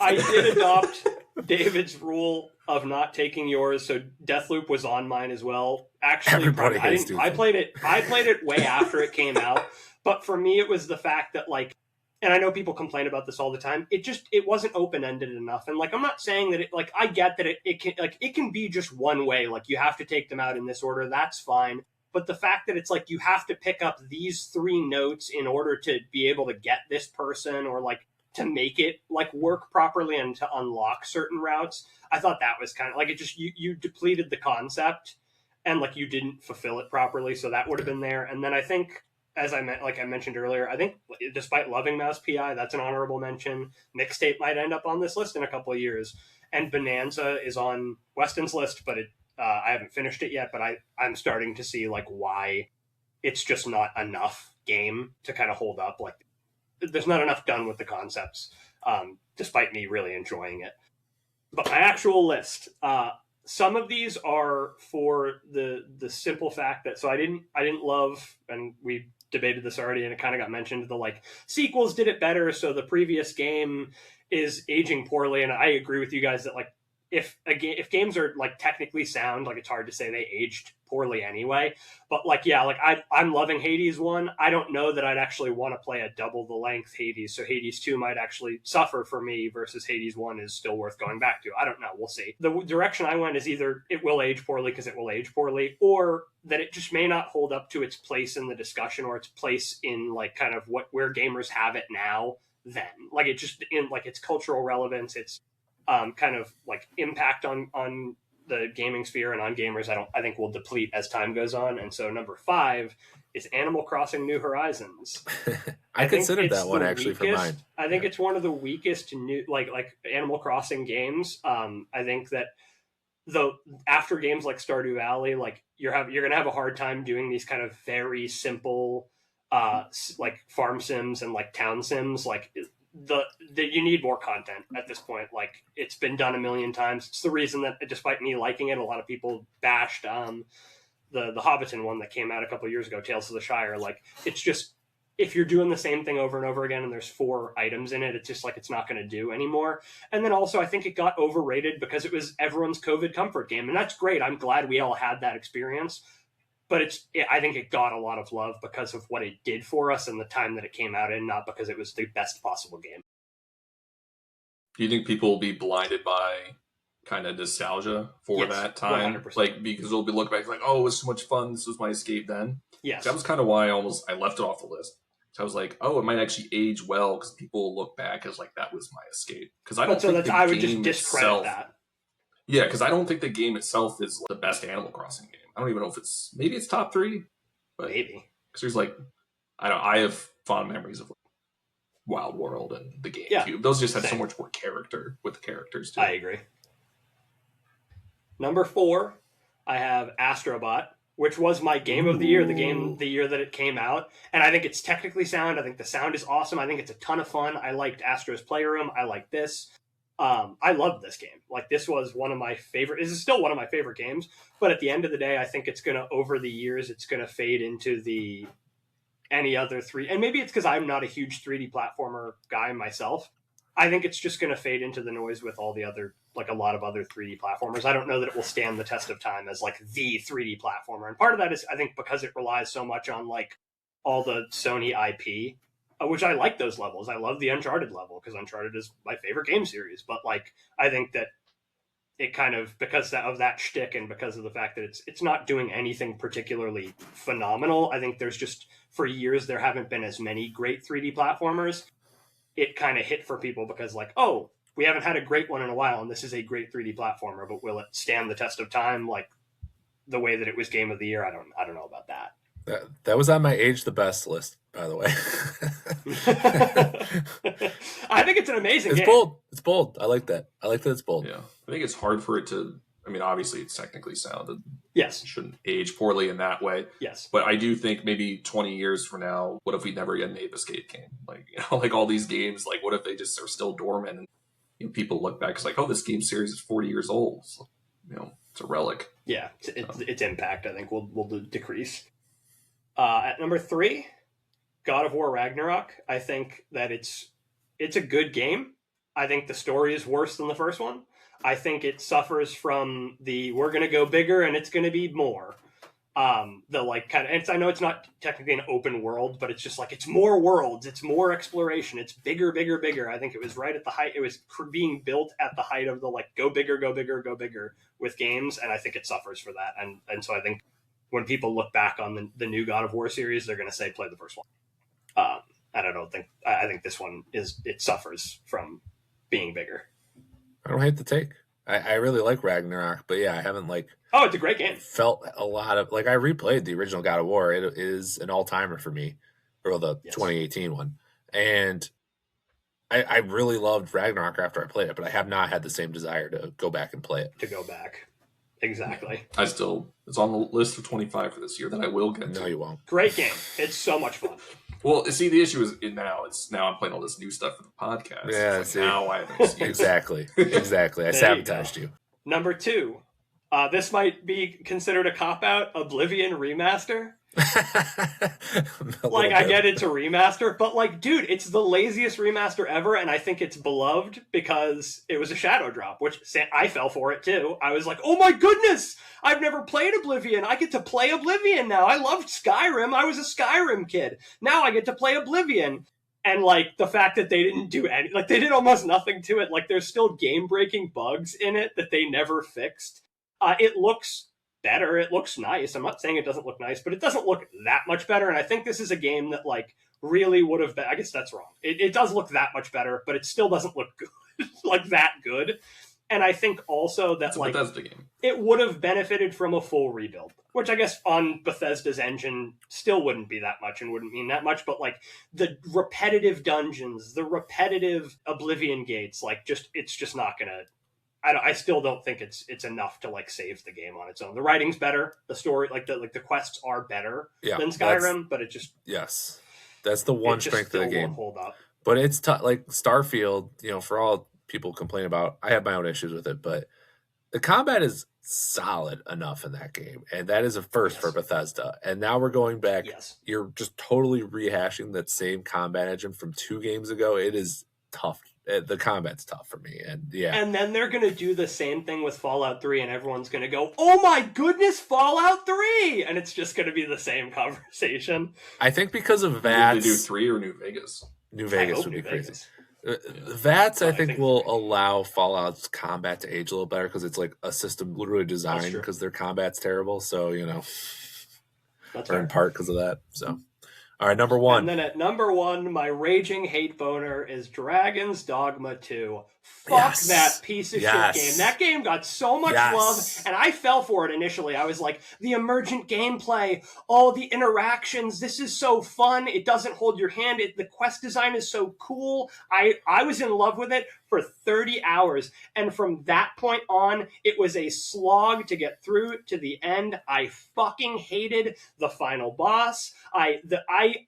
I did adopt David's rule of not taking yours, so Deathloop was on mine as well. Actually, I played it way after it came out, but for me it was the fact that like, and I know people complain about this all the time, it wasn't open-ended enough. And like, I'm not saying that I get that it can be just one way, like you have to take them out in this order, that's fine. But the fact that it's like you have to pick up these 3 notes in order to be able to get this person, or like to make it like work properly and to unlock certain routes, I thought that was kind of like, it just, you depleted the concept and like you didn't fulfill it properly. So that would have been there. And then I think, as I mentioned earlier, I think despite loving Mouse PI, that's an honorable mention. Mixtape might end up on this list in a couple of years. And Bonanza is on Westen's list, but I haven't finished it yet, but I'm starting to see like why it's just not enough game to kind of hold up. Like there's not enough done with the concepts, despite me really enjoying it. But my actual list, some of these are for the simple fact that, so I didn't love, and we debated this already and it kind of got mentioned, the like sequels did it better, so the previous game is aging poorly. And I agree with you guys that like if games are like technically sound, like it's hard to say they aged poorly anyway. But like, yeah, like I'm loving Hades 1. I don't know that I'd actually want to play a double the length Hades. So Hades 2 might actually suffer for me versus Hades 1 is still worth going back to. I don't know. We'll see. The direction I went is either it will age poorly because it will age poorly, or that it just may not hold up to its place in the discussion or its place in like kind of where gamers have it now then. Like it just in like its cultural relevance, its kind of like impact on the gaming sphere and on gamers, I think will deplete as time goes on. And so number 5 is Animal Crossing New Horizons. I considered that one actually for mine. I think it's one of the weakest new like Animal Crossing games. I think that after games like Stardew Valley, like you're gonna have a hard time doing these kind of very simple like farm sims and like town sims. Like you need more content at this point. Like it's been done a million times. It's the reason that despite me liking it, a lot of people bashed the Hobbiton one that came out a couple of years ago, Tales of the Shire. Like it's just, if you're doing the same thing over and over again and there's 4 items in it, it's just like it's not going to do anymore. And then also I think it got overrated because it was everyone's COVID comfort game, and that's great. I'm glad we all had that experience. But I think it got a lot of love because of what it did for us and the time that it came out in, not because it was the best possible game. Do you think people will be blinded by kind of nostalgia for that time? 100%. Like, because they'll be looking back like, oh, it was so much fun. This was my escape then. Yes. That was kind of why I left it off the list. So I was like, oh, it might actually age well because people will look back as like, that was my escape. Because I don't think I would just discredit that. Yeah, because I don't think the game itself is the best Animal Crossing game. I don't even know if maybe it's top 3, but Maybe. because there's like I have fond memories of Wild World and the GameCube. Yeah, those just had so same. much more character with the characters too. I agree. Number 4, I have Astrobot, which was my game of the year, the year that it came out. And I think it's technically sound. I think the sound is awesome. I think it's a ton of fun. I liked Astro's Playroom. I like this. I loved this game. Like, this was one of my favorite. This is still one of my favorite games. But at the end of the day, I think it's going to, over the years, it's going to fade into any other 3. And maybe it's because I'm not a huge 3D platformer guy myself. I think it's just going to fade into the noise with all the other, like a lot of other 3D platformers. I don't know that it will stand the test of time as like the 3D platformer. And part of that is, I think, because it relies so much on like all the Sony IP, which I like those levels. I love the Uncharted level because Uncharted is my favorite game series. But like, I think that it kind of, because of that shtick and because of the fact that it's not doing anything particularly phenomenal. I think there's just, for years, there haven't been as many great 3D platformers. It kind of hit for people because like, oh, we haven't had a great one in a while, and this is a great 3D platformer, but will it stand the test of time like the way that it was Game of the Year? I don't know about that. That was on my Age the Best list, by the way. I think it's an amazing game. It's bold. I like that. I like that it's bold. Yeah. I think it's hard for it to, I mean, obviously it's technically sound. Yes. It shouldn't age poorly in that way. Yes. But I do think maybe 20 years from now, what if we never get an Ape Escape game? Like, like all these games, like what if they just are still dormant and people look back, it's like, oh, this game series is 40 years old. So, it's a relic. Yeah. Its impact, I think, will decrease. At number 3, God of War Ragnarok. I think that it's a good game. I think the story is worse than the first one. I think it suffers from we're going to go bigger and it's going to be more. The like kind of, and I know it's not technically an open world, but it's just like, it's more worlds, it's more exploration, it's bigger. I think it was right at the height. It was being built at the height of the like, go bigger with games. And I think it suffers for that. And so I think when people look back on the new God of War series, they're going to say, play the first one. And I think this one it suffers from being bigger. I don't hate the take. I really like Ragnarok, but yeah, I haven't like. Oh, it's a great game. Felt a lot of like I replayed the original God of War. It is an all timer for me, or the 2018 one, and I really loved Ragnarok after I played it, but I have not had the same desire to go back and play it. To go back, exactly. It's on the list of 25 for this year that I will get to. No, you won't. Great game. It's so much fun. Well, see, the issue is now I'm playing all this new stuff for the podcast. Yeah, like now I have exactly. I sabotaged you. Number 2, this might be considered a cop-out, Oblivion Remaster. Like, I get it's a remaster, but like, dude, it's the laziest remaster ever, and I think it's beloved because it was a shadow drop, which I fell for it too. I was like, oh my goodness, I've never played Oblivion. I get to play Oblivion now. I loved Skyrim. I was a Skyrim kid. Now I get to play Oblivion. And like the fact that they didn't do any, like they did almost nothing to it. Like there's still game-breaking bugs in it that they never fixed. It looks better. It looks nice. I'm not saying it doesn't look nice, but it doesn't look that much better. And I think this is a game that like really would have been, I guess that's wrong. It does look that much better, but it still doesn't look good, like that good. And I think also that like Bethesda game. It would have benefited from a full rebuild, which I guess on Bethesda's engine still wouldn't be that much and wouldn't mean that much. But like the repetitive dungeons, the repetitive Oblivion gates, like it's just not gonna. I still don't think it's enough to like save the game on its own. The writing's better, the story, the quests are better than Skyrim, but it just that's the one strength of the game. Hold up. But it's tough. Like Starfield, for all people complain about, I have my own issues with it, but the combat is solid enough in that game, and that is a first for Bethesda. And now we're going back. Yes. You're just totally rehashing that same combat engine from 2 games ago. It is tough. The combat's tough for me, and And then they're going to do the same thing with Fallout 3, and everyone's going to go, oh my goodness, Fallout 3! And it's just going to be the same conversation. I think because of VATS... Did they do 3 or New Vegas? New Vegas would be crazy. VATS, I think, will allow Fallout's combat to age a little better because it's like a system literally designed because their combat's terrible. So, That's or in part because of that. So, All right, number one. And then at number 1, my raging hate boner is Dragon's Dogma 2. Fuck that piece of shit game. That game got so much love, and I fell for it initially. I was like, the emergent gameplay, all the interactions, this is so fun. It doesn't hold your hand. The quest design is so cool. I was in love with it for 30 hours, and from that point on, it was a slog to get through to the end. I fucking hated the final boss.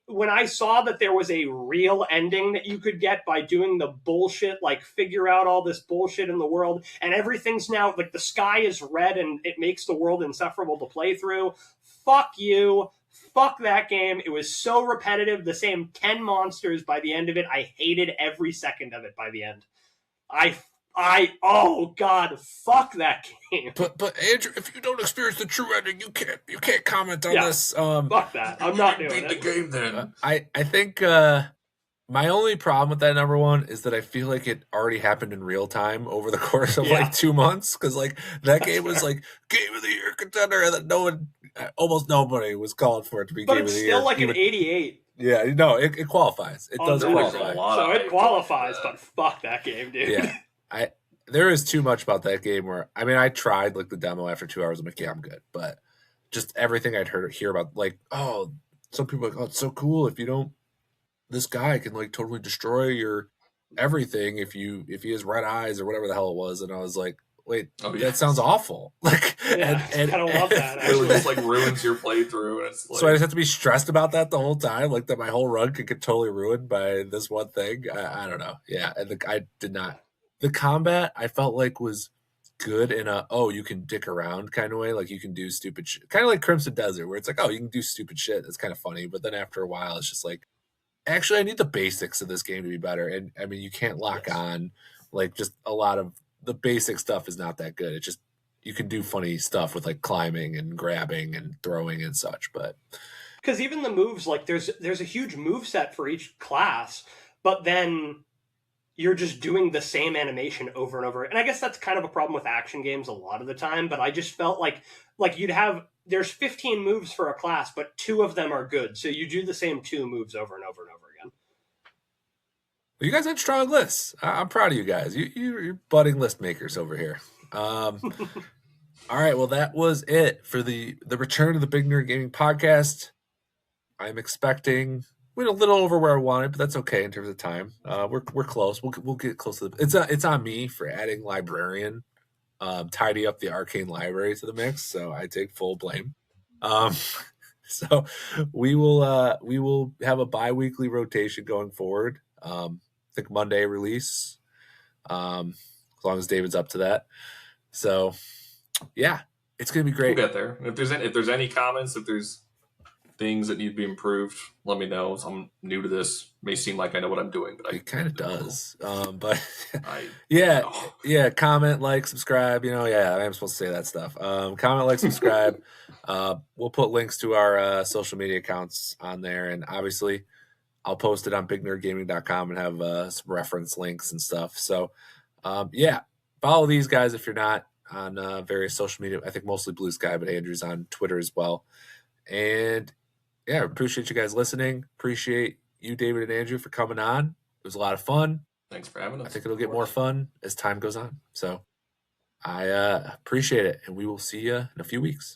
When I saw that there was a real ending that you could get by doing the bullshit, like figure out all this bullshit in the world, and everything's now like the sky is red and it makes the world insufferable to play through. Fuck you. Fuck that game. It was so repetitive. The same 10 monsters by the end of it. I hated every second of it by the end. Oh God, fuck that game. But Andrew, if you don't experience the true ending, you can't comment on this. Fuck that. I'm not doing it. Beat the game then. I think my only problem with that number 1 is that I feel like it already happened in real time over the course of like 2 months, because like that game was like Game of the Year contender, and then almost nobody was calling for it to be Game of the Year. But it's still like an 88. Yeah, no, it qualifies. It does qualify. So it qualifies, but fuck that game, dude. Yeah, there is too much about that game where, I mean, I tried like the demo after 2 hours. I'm like, yeah, I'm good. But just everything I'd hear about, like, oh, some people are like, oh, it's so cool if you don't, this guy can like totally destroy your everything if he has red eyes or whatever the hell it was. And I was like, wait, that sounds awful. Like, and I don't love that. It just like ruins your playthrough. And it's like, so I just have to be stressed about that the whole time, like that my whole run could get totally ruined by this one thing. I don't know. Yeah, and I did not. The combat I felt like was good in a you can dick around kind of way, like you can do stupid shit, kind of like Crimson Desert, where it's like, oh, you can do stupid shit. That's kind of funny, but then after a while, it's just like, actually, I need the basics of this game to be better. And I mean, you can't lock on like just a lot of the basic stuff is not that good. It just, you can do funny stuff with like climbing and grabbing and throwing and such, but because even the moves, like there's a huge move set for each class, but then you're just doing the same animation over and over. And I guess that's kind of a problem with action games a lot of the time, but I just felt like there's 15 moves for a class, but 2 of them are good. So you do the same 2 moves over and over and over again. Well, you guys had strong lists. I'm proud of you guys. You're budding list makers over here. All right, well, that was it for the return of the Big Nerd Gaming Podcast. I'm expecting... We're a little over where I wanted, but that's okay in terms of time. We're close. We'll get close to it's on me for adding librarian, tidy up the arcane library to the mix. So I take full blame. So we will have a bi-weekly rotation going forward. I think Monday release, as long as David's up to that. So yeah, it's gonna be great. We'll get there. If there's any comments, if there's things that need to be improved, let me know. I'm new to this. May seem like I know what I'm doing, but it kind of does. But yeah, comment, like, subscribe. I'm supposed to say that stuff. Comment, like, subscribe. We'll put links to our social media accounts on there, and obviously I'll post it on bignerdgaming.com and have some reference links and stuff. So follow these guys if you're not on various social media. I think mostly Blue Sky, but Andrew's on Twitter as well. And yeah, appreciate you guys listening. Appreciate you, David and Andrew, for coming on. It was a lot of fun. Thanks for having us. I think it'll get more fun as time goes on. So I appreciate it, and we will see you in a few weeks.